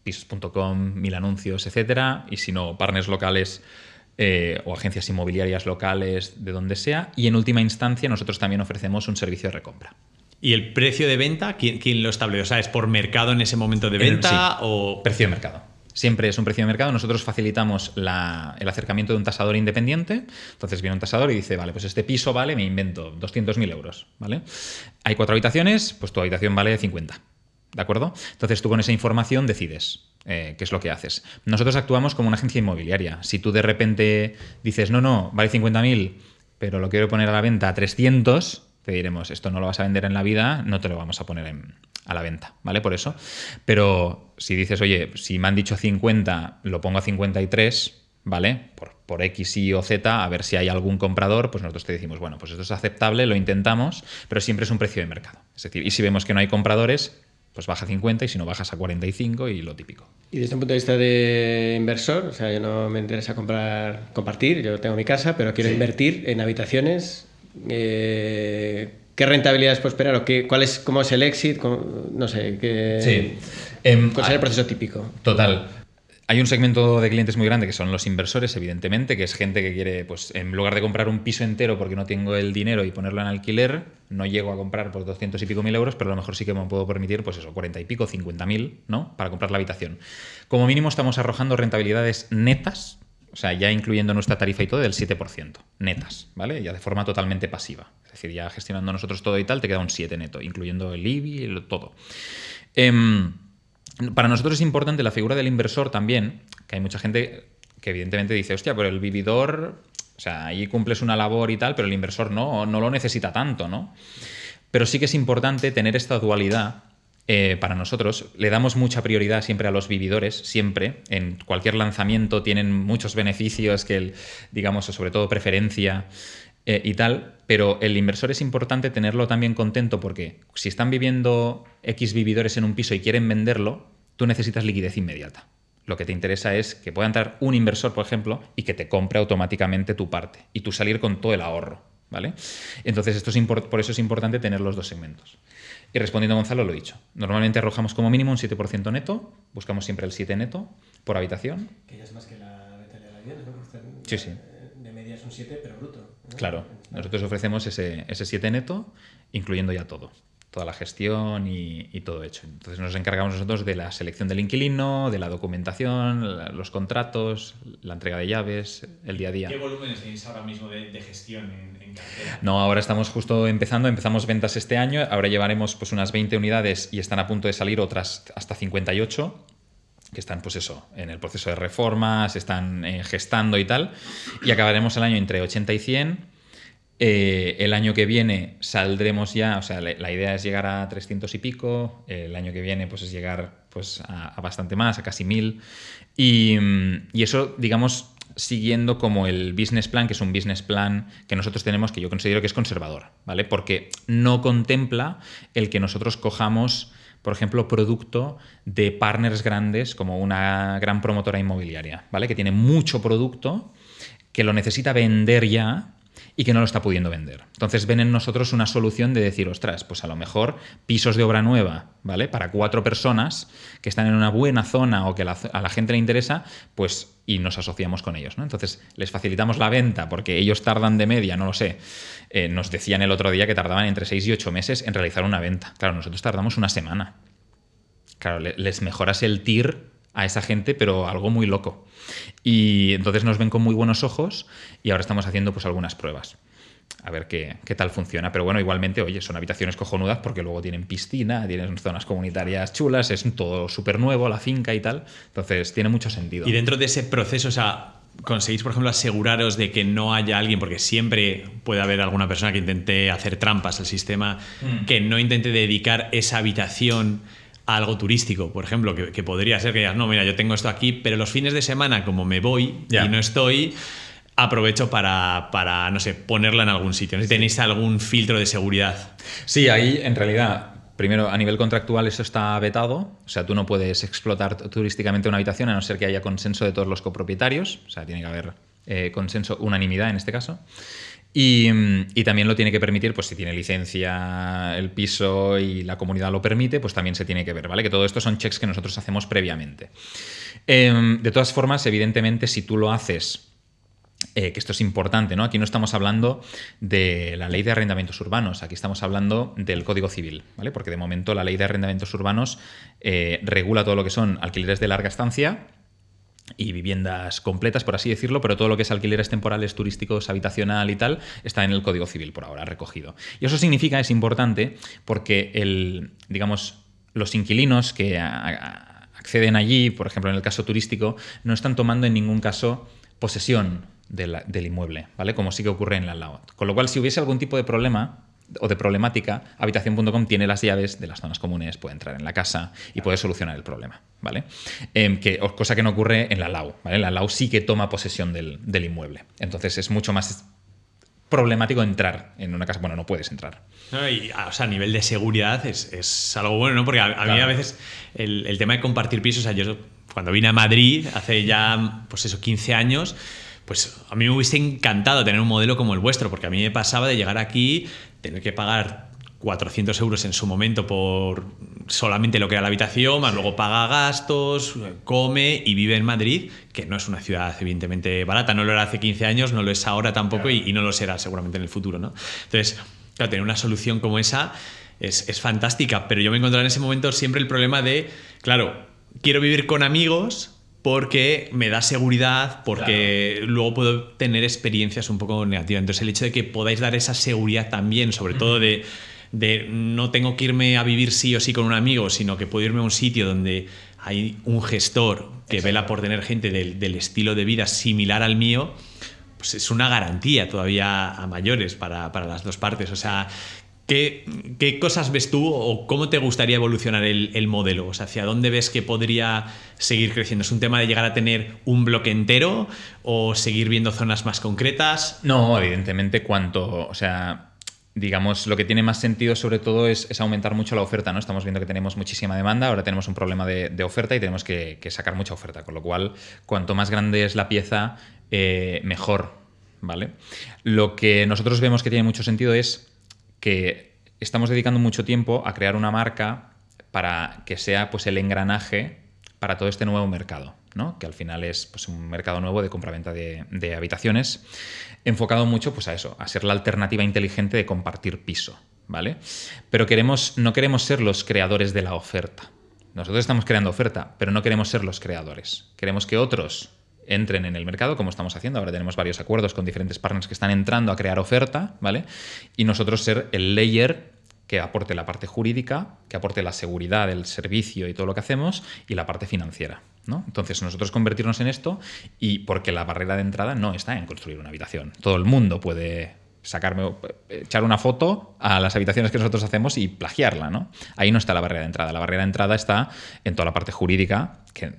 Pisos.com, Mil Anuncios, etcétera. Y si no, partners locales o agencias inmobiliarias locales, de donde sea. Y en última instancia, nosotros también ofrecemos un servicio de recompra. ¿Y el precio de venta, quién lo establece? O sea, ¿es por mercado en ese momento de venta? Sí, o precio de mercado. Siempre es un precio de mercado. Nosotros facilitamos el acercamiento de un tasador independiente. Entonces viene un tasador y dice, vale, pues este piso vale, me invento, 200.000 euros, ¿vale? Hay 4 habitaciones, pues tu habitación vale 50, ¿de acuerdo? Entonces tú con esa información decides qué es lo que haces. Nosotros actuamos como una agencia inmobiliaria. Si tú de repente dices, no, vale 50.000, pero lo quiero poner a la venta a 300, te diremos, esto no lo vas a vender en la vida, no te lo vamos a poner a la venta, ¿vale? Por eso. Pero si dices, oye, si me han dicho 50, lo pongo a 53, ¿vale? Por X, Y o Z, a ver si hay algún comprador, pues nosotros te decimos, bueno, pues esto es aceptable, lo intentamos, pero siempre es un precio de mercado. Es decir, y si vemos que no hay compradores, pues baja a 50 y si no bajas a 45 y lo típico. Y desde un punto de vista de inversor, o sea, yo no me interesa compartir, yo tengo mi casa, pero quiero invertir en habitaciones. ¿Qué rentabilidades puedo esperar? ¿Cómo es el exit? No sé, ¿cuál será el proceso típico? Total. Hay un segmento de clientes muy grande que son los inversores, evidentemente, que es gente que quiere, pues en lugar de comprar un piso entero porque no tengo el dinero y ponerlo en alquiler, no llego a comprar por 200 y pico mil euros, pero a lo mejor sí que me puedo permitir, pues eso, 40 y pico, 50.000, ¿no? Para comprar la habitación. Como mínimo estamos arrojando rentabilidades netas, o sea, ya incluyendo nuestra tarifa y todo, del 7%, netas, ¿vale? Ya de forma totalmente pasiva. Es decir, ya gestionando nosotros todo y tal, te queda un 7 neto, incluyendo el IBI y todo. Para nosotros es importante la figura del inversor también, que hay mucha gente que evidentemente dice, hostia, pero el vividor, o sea, ahí cumples una labor y tal, pero el inversor no lo necesita tanto, ¿no? Pero sí que es importante tener esta dualidad. Para nosotros le damos mucha prioridad siempre a los vividores, siempre. En cualquier lanzamiento tienen muchos beneficios, digamos, sobre todo preferencia y tal, pero el inversor es importante tenerlo también contento porque si están viviendo X vividores en un piso y quieren venderlo, tú necesitas liquidez inmediata. Lo que te interesa es que pueda entrar un inversor, por ejemplo, y que te compre automáticamente tu parte y tú salir con todo el ahorro, ¿vale? Entonces, por eso es importante tener los dos segmentos. Y respondiendo a Gonzalo, lo he dicho. Normalmente arrojamos como mínimo un 7% neto, buscamos siempre el 7 neto por habitación. Que ya es más que la venta de la vivienda, ¿no? Sí, sí. De media es un 7, pero bruto, ¿no? Claro, nosotros ofrecemos ese 7 neto, incluyendo ya todo toda la gestión y todo hecho. Entonces nos encargamos nosotros de la selección del inquilino, de la documentación, los contratos, la entrega de llaves, el día a día. ¿Qué volúmenes tenéis ahora mismo de gestión en cartera? No, ahora estamos justo empezamos ventas este año, ahora llevaremos pues unas 20 unidades y están a punto de salir otras hasta 58. Que están, pues eso, en el proceso de reforma, se están gestando y tal, y acabaremos el año entre 80 y 100. El año que viene saldremos ya, o sea, la idea es llegar a 300 y pico, el año que viene pues es llegar pues a bastante más, a casi 1000, y eso, digamos, siguiendo como el business plan, que es un business plan que nosotros tenemos, que yo considero que es conservador, ¿vale? Porque no contempla el que nosotros cojamos, por ejemplo, producto de partners grandes como una gran promotora inmobiliaria, ¿vale? Que tiene mucho producto, que lo necesita vender ya y que no lo está pudiendo vender. Entonces ven en nosotros una solución de decir, ostras, pues a lo mejor pisos de obra nueva, ¿vale? Para 4 personas que están en una buena zona o que a la gente le interesa, pues y nos asociamos con ellos, ¿no? Entonces les facilitamos la venta porque ellos tardan de media, no lo sé, nos decían el otro día que tardaban entre 6 y 8 meses en realizar una venta. Claro, nosotros tardamos una semana. Claro, les mejoras el TIR a esa gente, pero algo muy loco. Y entonces nos ven con muy buenos ojos y ahora estamos haciendo pues algunas pruebas. A ver qué tal funciona. Pero bueno, igualmente, oye, son habitaciones cojonudas porque luego tienen piscina, tienen zonas comunitarias chulas, es todo súper nuevo, la finca y tal. Entonces tiene mucho sentido. Y dentro de ese proceso, o sea, ¿conseguís, por ejemplo, aseguraros de que no haya alguien, porque siempre puede haber alguna persona que intente hacer trampas al sistema, que no intente dedicar esa habitación a algo turístico, por ejemplo, que podría ser que digas, no, mira, yo tengo esto aquí, pero los fines de semana, como me voy y no estoy, aprovecho para, no sé, ponerla en algún sitio? ¿No? ¿Tenéis algún filtro de seguridad? Sí, ahí en realidad, primero, a nivel contractual eso está vetado, o sea, tú no puedes explotar turísticamente una habitación a no ser que haya consenso de todos los copropietarios, o sea, tiene que haber consenso, unanimidad en este caso. Y también lo tiene que permitir, pues si tiene licencia el piso y la comunidad lo permite, pues también se tiene que ver, ¿vale? Que todo esto son checks que nosotros hacemos previamente. De todas formas, evidentemente, si tú lo haces, que esto es importante, ¿no? Aquí no estamos hablando de la ley de arrendamientos urbanos, aquí estamos hablando del Código Civil, ¿vale? Porque de momento la ley de arrendamientos urbanos regula todo lo que son alquileres de larga estancia y viviendas completas, por así decirlo, pero todo lo que es alquileres temporales, turísticos, habitacional y tal, está en el Código Civil por ahora recogido. Y eso significa, es importante, porque digamos, los inquilinos que acceden allí, por ejemplo, en el caso turístico, no están tomando en ningún caso posesión del inmueble, ¿vale? Como sí que ocurre en la LAO. Con lo cual, si hubiese algún tipo de problema o de problemática, Habitación.com tiene las llaves de las zonas comunes, puede entrar en la casa y puede solucionar el problema, ¿vale? Cosa que no ocurre en la LAU, ¿vale? La LAU sí que toma posesión del inmueble. Entonces es mucho más problemático entrar en una casa. Bueno, no puedes entrar. No, y, o sea, a nivel de seguridad es algo bueno, ¿no? Porque a mí a veces el tema de compartir pisos, o sea, yo cuando vine a Madrid hace ya, pues eso, 15 años, pues a mí me hubiese encantado tener un modelo como el vuestro, porque a mí me pasaba de llegar aquí, tener que pagar 400 euros en su momento por solamente lo que era la habitación, más luego paga gastos, come y vive en Madrid, que no es una ciudad evidentemente barata, no lo era hace 15 años, no lo es ahora tampoco, claro. y no lo será seguramente en el futuro, ¿no? Entonces, claro, tener una solución como esa es fantástica, pero yo me encontraba en ese momento siempre el problema de, claro, quiero vivir con amigos porque me da seguridad, porque luego puedo tener experiencias un poco negativas. Entonces el hecho de que podáis dar esa seguridad también, sobre todo de no tengo que irme a vivir sí o sí con un amigo, sino que puedo irme a un sitio donde hay un gestor que vela por tener gente del estilo de vida similar al mío, pues es una garantía todavía a mayores para las dos partes. O sea, ¿qué cosas ves tú o cómo te gustaría evolucionar el modelo? O sea, ¿hacia dónde ves que podría seguir creciendo? ¿Es un tema de llegar a tener un bloque entero o seguir viendo zonas más concretas? No, evidentemente o sea, digamos, lo que tiene más sentido sobre todo es aumentar mucho la oferta, ¿no? Estamos viendo que tenemos muchísima demanda, ahora tenemos un problema de oferta y tenemos que sacar mucha oferta, con lo cual, cuanto más grande es la pieza, mejor, ¿vale? Lo que nosotros vemos que tiene mucho sentido es que estamos dedicando mucho tiempo a crear una marca para que sea pues el engranaje para todo este nuevo mercado, ¿no? Que al final es pues un mercado nuevo de compraventa de habitaciones, enfocado mucho pues a eso, a ser la alternativa inteligente de compartir piso, ¿vale? Pero no queremos ser los creadores de la oferta. Nosotros estamos creando oferta, pero no queremos ser los creadores. Queremos que otros entren en el mercado, como estamos haciendo. Ahora tenemos varios acuerdos con diferentes partners que están entrando a crear oferta, ¿vale? Y nosotros ser el layer que aporte la parte jurídica, que aporte la seguridad del servicio y todo lo que hacemos, y la parte financiera, ¿no? Entonces nosotros convertirnos en esto, y porque la barrera de entrada no está en construir una habitación. Todo el mundo puede echar una foto a las habitaciones que nosotros hacemos y plagiarla, ¿no? Ahí no está la barrera de entrada. La barrera de entrada está en toda la parte jurídica, que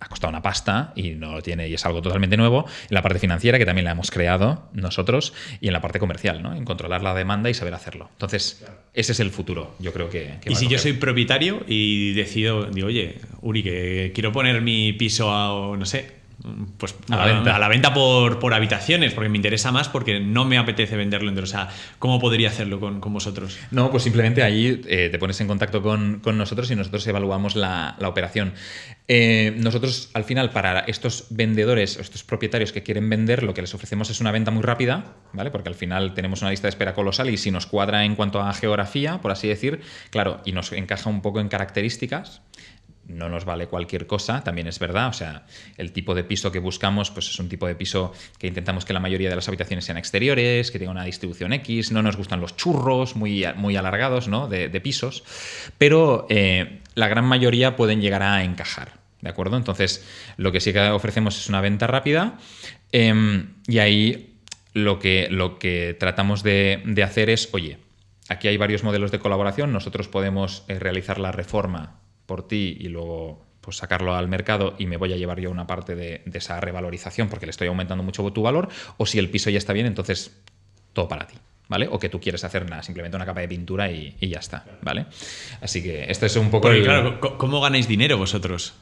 ha costado una pasta y no lo tiene y es algo totalmente nuevo, en la parte financiera, que también la hemos creado nosotros, y en la parte comercial, ¿no? En controlar la demanda y saber hacerlo. Entonces, ese es el futuro, yo creo que y si yo soy propietario y digo, oye, Uri, que quiero poner mi piso a, no sé, pues a la venta por habitaciones, porque me interesa más, porque no me apetece venderlo entero. O sea, ¿cómo podría hacerlo con vosotros? No, pues simplemente ahí te pones en contacto con nosotros y nosotros evaluamos la operación. Nosotros, al final, para estos vendedores o estos propietarios que quieren vender, lo que les ofrecemos es una venta muy rápida, ¿vale? Porque al final tenemos una lista de espera colosal y si nos cuadra en cuanto a geografía, por así decir, claro, y nos encaja un poco en características, no nos vale cualquier cosa, también es verdad. O sea, el tipo de piso que buscamos pues es un tipo de piso que intentamos que la mayoría de las habitaciones sean exteriores, que tenga una distribución X. No nos gustan los churros muy alargados, ¿no? de pisos, pero la gran mayoría pueden llegar a encajar, ¿de acuerdo? Entonces, lo que sí que ofrecemos es una venta rápida, y ahí lo que tratamos de hacer es, oye, aquí hay varios modelos de colaboración, nosotros podemos realizar la reforma por ti y luego pues sacarlo al mercado y me voy a llevar yo una parte de esa revalorización porque le estoy aumentando mucho tu valor, o si el piso ya está bien, entonces todo para ti, ¿vale? O que tú quieres hacer simplemente una capa de pintura y ya está, ¿vale? Así que esto es un poco... Claro, ¿cómo ganáis dinero vosotros?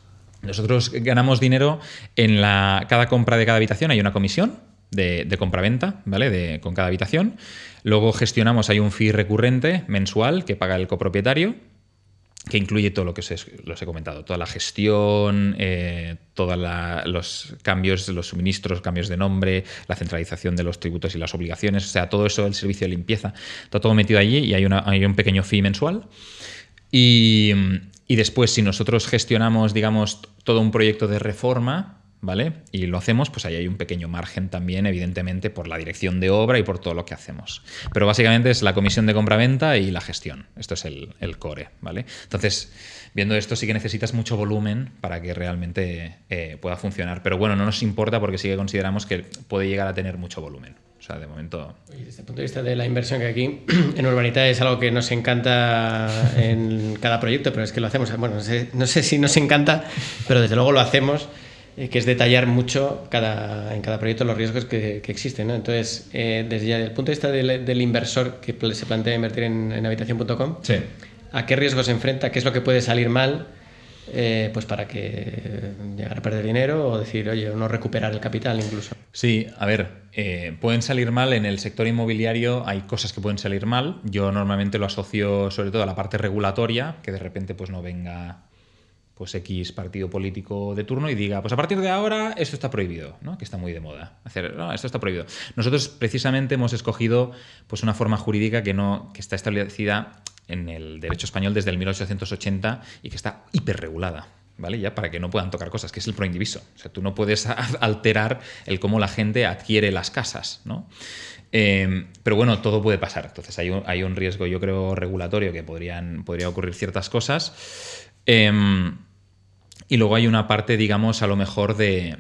Nosotros ganamos dinero en cada compra de cada habitación, hay una comisión de compraventa, ¿vale? Con cada habitación. Luego gestionamos, hay un fee recurrente mensual que paga el copropietario, que incluye todo lo que os he comentado, toda la gestión, todos los cambios, los suministros, cambios de nombre, la centralización de los tributos y las obligaciones, o sea, todo eso, el servicio de limpieza, está todo metido allí y hay un pequeño fee mensual. Y después, si nosotros gestionamos, digamos, todo un proyecto de reforma, ¿vale? Y lo hacemos, pues ahí hay un pequeño margen también, evidentemente, por la dirección de obra y por todo lo que hacemos. Pero básicamente es la comisión de compra-venta y la gestión. Esto es el core, ¿vale? Entonces, viendo esto, sí que necesitas mucho volumen para que realmente pueda funcionar. Pero bueno, no nos importa porque sí que consideramos que puede llegar a tener mucho volumen. O sea, de momento... Y desde el punto de vista de la inversión, que aquí en Urbanita es algo que nos encanta en cada proyecto, pero es que lo hacemos. Bueno, no sé si nos encanta, pero desde luego lo hacemos, que es detallar mucho en cada proyecto los riesgos que existen, ¿no? Entonces, desde el punto de vista del inversor que se plantea invertir en habitación.com, sí. ¿A qué riesgos se enfrenta? ¿Qué es lo que puede salir mal? Pues para que llegar a perder dinero o decir, oye, no recuperar el capital incluso. Sí, a ver, pueden salir mal en el sector inmobiliario, hay cosas que pueden salir mal. Yo normalmente lo asocio sobre todo a la parte regulatoria, que de repente pues no venga pues X partido político de turno y diga, pues a partir de ahora esto está prohibido, ¿no? Que está muy de moda. Esto está prohibido. Nosotros precisamente hemos escogido pues una forma jurídica que está establecida en el derecho español desde el 1880 y que está hiperregulada, ¿vale? Ya para que no puedan tocar cosas, que es el proindiviso. O sea, tú no puedes alterar el cómo la gente adquiere las casas, ¿no? Pero bueno, todo puede pasar. Entonces hay un riesgo, yo creo, regulatorio que podría ocurrir ciertas cosas. Y luego hay una parte, digamos, a lo mejor de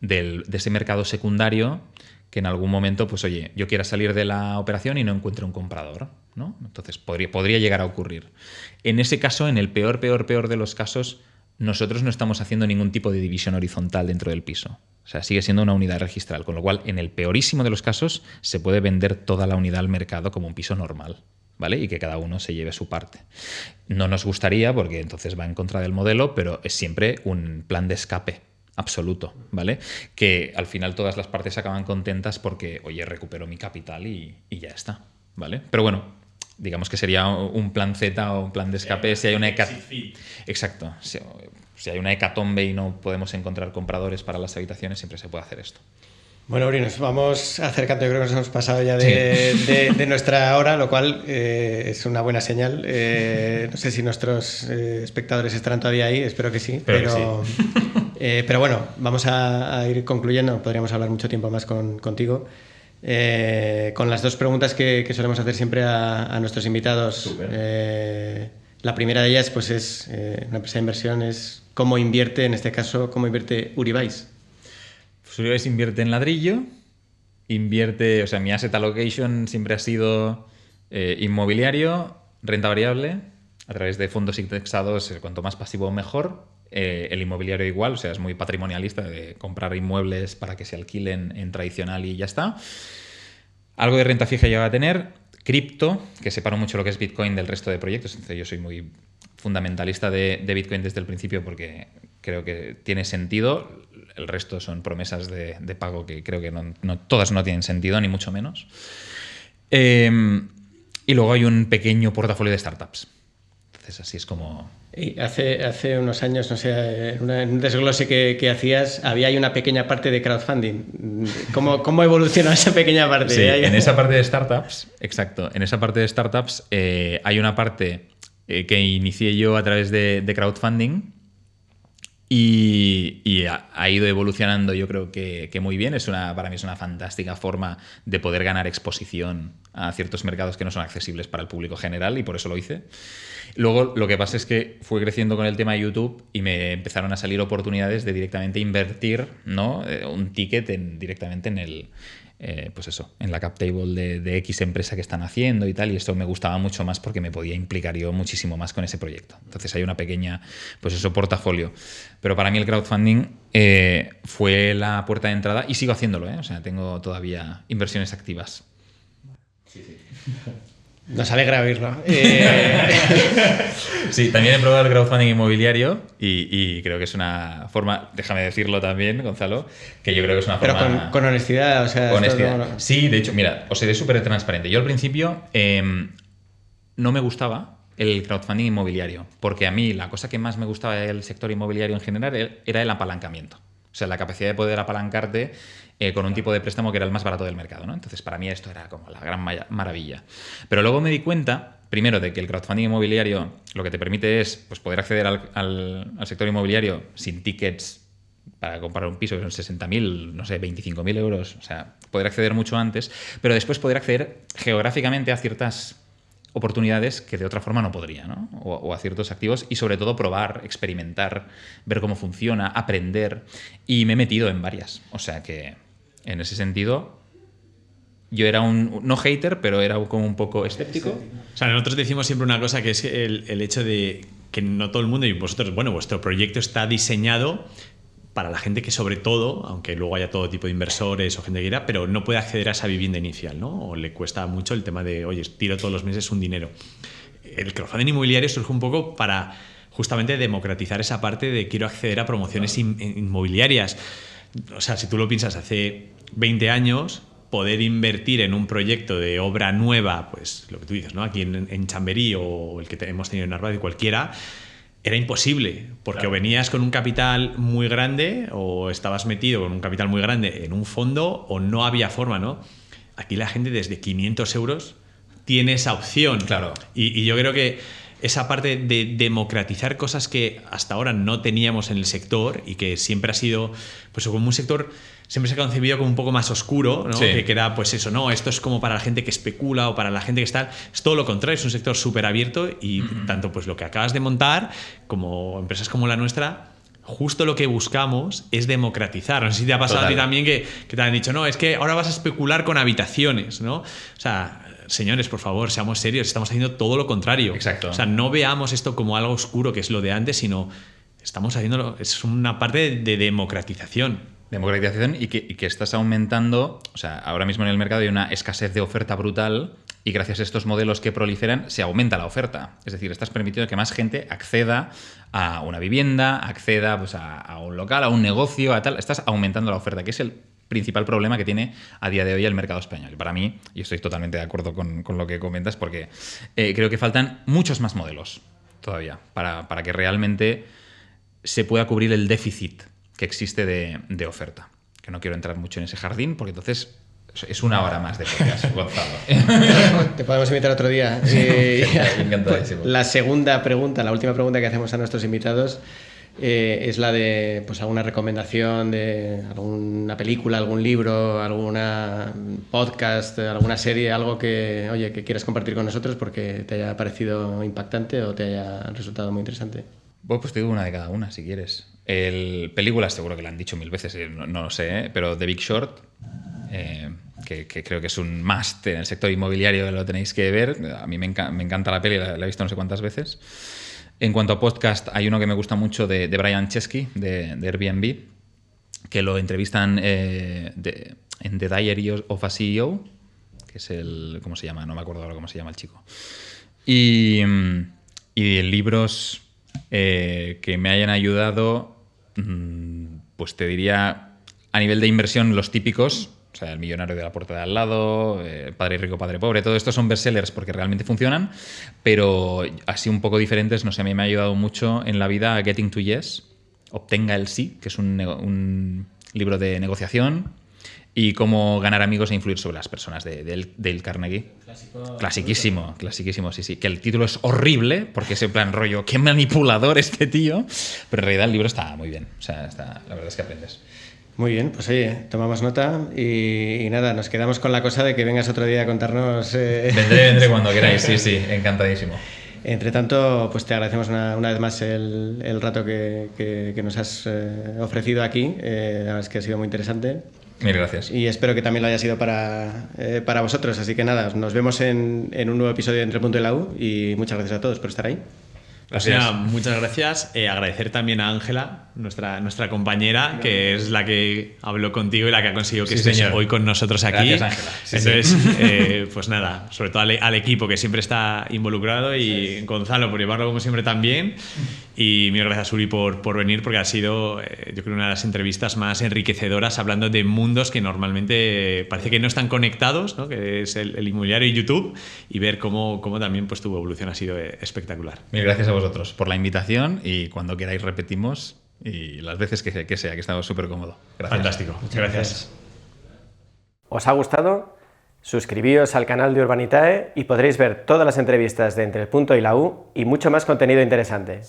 ese mercado secundario que en algún momento, pues oye, yo quiera salir de la operación y no encuentre un comprador, ¿no? Entonces podría llegar a ocurrir. En ese caso, en el peor de los casos, nosotros no estamos haciendo ningún tipo de división horizontal dentro del piso. O sea, sigue siendo una unidad registral, con lo cual, en el peorísimo de los casos, se puede vender toda la unidad al mercado como un piso normal, ¿vale? Y que cada uno se lleve su parte. No nos gustaría, porque entonces va en contra del modelo, pero es siempre un plan de escape absoluto, ¿vale? Que al final todas las partes acaban contentas porque, oye, recupero mi capital y ya está, ¿vale? Pero bueno, digamos que sería un plan Z o un plan de escape si hay una Exacto. Si hay una hecatombe y no podemos encontrar compradores para las habitaciones, siempre se puede hacer esto. Bueno, Uri, nos vamos acercando, yo creo que nos hemos pasado ya de nuestra hora, lo cual es una buena señal. No sé si nuestros espectadores estarán todavía ahí, espero que sí. Pero bueno, vamos a ir concluyendo, podríamos hablar mucho tiempo más contigo. Con las dos preguntas que solemos hacer siempre a nuestros invitados. La primera de ellas pues es una empresa de inversión, es cómo invierte, en este caso, cómo invierte Uribyes. Pues Uribyes invierte en ladrillo, o sea, mi asset allocation siempre ha sido inmobiliario, renta variable, a través de fondos indexados, cuanto más pasivo mejor. El inmobiliario igual, o sea, es muy patrimonialista de comprar inmuebles para que se alquilen en tradicional y ya está. Algo de renta fija ya va a tener. Cripto, que separo mucho lo que es Bitcoin del resto de proyectos. Entonces yo soy muy fundamentalista de Bitcoin desde el principio porque creo que tiene sentido. El resto son promesas de pago que creo que todas no tienen sentido, ni mucho menos. Y luego hay un pequeño portafolio de startups. Entonces así es como... Y hace unos años, no sé, en un desglose que hacías, había ahí una pequeña parte de crowdfunding. ¿Cómo evolucionó esa pequeña parte? Sí, en esa parte de startups, exacto, en esa parte de startups hay una parte que inicié yo a través de crowdfunding y ha ido evolucionando, yo creo que muy bien. Para mí es una fantástica forma de poder ganar exposición a ciertos mercados que no son accesibles para el público general y por eso lo hice. Luego lo que pasa es que fue creciendo con el tema de YouTube y me empezaron a salir oportunidades de directamente invertir, ¿no? Un ticket directamente en el... pues eso, en la cap table de X empresa que están haciendo y tal, y esto me gustaba mucho más porque me podía implicar yo muchísimo más con ese proyecto. Entonces hay una pequeña, pues eso, portafolio. Pero para mí el crowdfunding fue la puerta de entrada y sigo haciéndolo, ¿eh? O sea, tengo todavía inversiones activas. Sí. Nos alegra oírlo. Sí, también he probado el crowdfunding inmobiliario y creo que es una forma, déjame decirlo también, Gonzalo, que yo creo que es una forma... Pero con honestidad, o sea... Honestidad. Sí, de hecho, mira, os seré súper transparente. Yo al principio no me gustaba el crowdfunding inmobiliario, porque a mí la cosa que más me gustaba del sector inmobiliario en general era el apalancamiento. O sea, la capacidad de poder apalancarte con un tipo de préstamo que era el más barato del mercado, ¿no? Entonces, para mí esto era como la gran maravilla. Pero luego me di cuenta, primero, de que el crowdfunding inmobiliario lo que te permite es pues, poder acceder al sector inmobiliario sin tickets para comprar un piso que son 60.000, no sé, 25.000 euros. O sea, poder acceder mucho antes, pero después poder acceder geográficamente a ciertas oportunidades que de otra forma no podría, ¿no? O a ciertos activos y sobre todo probar, experimentar, ver cómo funciona, aprender, y me he metido en varias. O sea que en ese sentido yo era no hater, pero era como un poco escéptico. O sea, nosotros decimos siempre una cosa que es el hecho de que no todo el mundo y vosotros, bueno, vuestro proyecto está diseñado para la gente que sobre todo, aunque luego haya todo tipo de inversores o gente que quiera, pero no puede acceder a esa vivienda inicial, ¿no? O le cuesta mucho el tema de, oye, tiro todos los meses un dinero. El crowdfunding inmobiliario surge un poco para justamente democratizar esa parte de quiero acceder a promociones inmobiliarias. O sea, si tú lo piensas hace 20 años, poder invertir en un proyecto de obra nueva, pues lo que tú dices, ¿no? Aquí en Chamberí o el que hemos tenido en Narváez, cualquiera, era imposible, porque o venías con un capital muy grande o estabas metido con un capital muy grande en un fondo o no había forma, ¿no? Aquí la gente desde 500 euros tiene esa opción. Claro. Y yo creo que esa parte de democratizar cosas que hasta ahora no teníamos en el sector y que siempre ha sido, pues como un sector, siempre se ha concebido como un poco más oscuro, ¿no? Sí. Que era, pues eso, no, esto es como para la gente que especula o para la gente que está... Es todo lo contrario, es un sector súper abierto y tanto pues lo que acabas de montar como empresas como la nuestra, justo lo que buscamos es democratizar. No sé si te ha pasado a ti también que te han dicho, no, es que ahora vas a especular con habitaciones, ¿no? O sea... Señores, por favor, seamos serios, estamos haciendo todo lo contrario. Exacto. O sea, no veamos esto como algo oscuro que es lo de antes, sino estamos haciéndolo, es una parte de democratización. Democratización y que estás aumentando, o sea, ahora mismo en el mercado hay una escasez de oferta brutal y gracias a estos modelos que proliferan se aumenta la oferta. Es decir, estás permitiendo que más gente acceda a una vivienda, acceda pues, a un local, a un negocio, a tal. Estás aumentando la oferta, que es el principal problema que tiene a día de hoy el mercado español. Para mí, y estoy totalmente de acuerdo con lo que comentas, porque creo que faltan muchos más modelos todavía para que realmente se pueda cubrir el déficit que existe de oferta. que no quiero entrar mucho en ese jardín, porque entonces es una hora más de podcast, Gonzalo. Te podemos invitar otro día. Encantadísimo. La segunda pregunta, la última pregunta que hacemos a nuestros invitados es la de pues, alguna recomendación de alguna película, algún libro, alguna podcast, alguna serie, algo que, oye, que quieras compartir con nosotros porque te haya parecido impactante o te haya resultado muy interesante. Bueno, pues te digo una de cada una, si quieres. Películas, seguro que la han dicho 1000 veces, no lo sé, pero The Big Short, que creo que es un must en el sector inmobiliario, lo tenéis que ver. A mí me encanta la peli, la he visto no sé cuántas veces. En cuanto a podcast, hay uno que me gusta mucho de Brian Chesky, de Airbnb, que lo entrevistan en The Diary of a CEO, que es ¿cómo se llama? No me acuerdo ahora cómo se llama el chico. Y libros que me hayan ayudado, pues te diría, a nivel de inversión, los típicos. O sea, El millonario de la puerta de al lado, Padre rico, padre pobre, todo esto son bestsellers porque realmente funcionan, pero así un poco diferentes, no sé, a mí me ha ayudado mucho en la vida Getting to Yes, Obtenga el sí, que es un libro de negociación, y cómo ganar amigos e influir sobre las personas, de Dale Carnegie. Clasiquísimo, sí. Que el título es horrible, porque es en plan rollo, qué manipulador este tío, pero en realidad el libro está muy bien, o sea, la verdad es que aprendes. Muy bien, pues oye, tomamos nota y nada, nos quedamos con la cosa de que vengas otro día a contarnos... Vendré cuando queráis, sí, encantadísimo. Entre tanto, pues te agradecemos una vez más el rato que nos has ofrecido aquí, la verdad es que ha sido muy interesante. Mil gracias. Y espero que también lo haya sido para vosotros, así que nada, nos vemos en un nuevo episodio de Entre el Punto y la U y muchas gracias a todos por estar ahí. Gracias. Muchas gracias. Agradecer también a Ángela, nuestra compañera, que es la que habló contigo y la que ha conseguido que estés hoy con nosotros aquí. Gracias, Ángela. Entonces, pues nada, sobre todo al equipo que siempre está involucrado y Gonzalo por llevarlo como siempre también. Y mil gracias, Uri, por venir, porque ha sido, yo creo, una de las entrevistas más enriquecedoras, hablando de mundos que normalmente parece que no están conectados, ¿no? Que es el inmobiliario y YouTube, y ver cómo también pues, tu evolución ha sido espectacular. Mil gracias a vosotros por la invitación y cuando queráis repetimos y las veces que sea, que estamos súper cómodo. Gracias. Fantástico. Muchas gracias. ¿Os ha gustado? Suscribíos al canal de Urbanitae y podréis ver todas las entrevistas de Entre el Punto y la U y mucho más contenido interesante.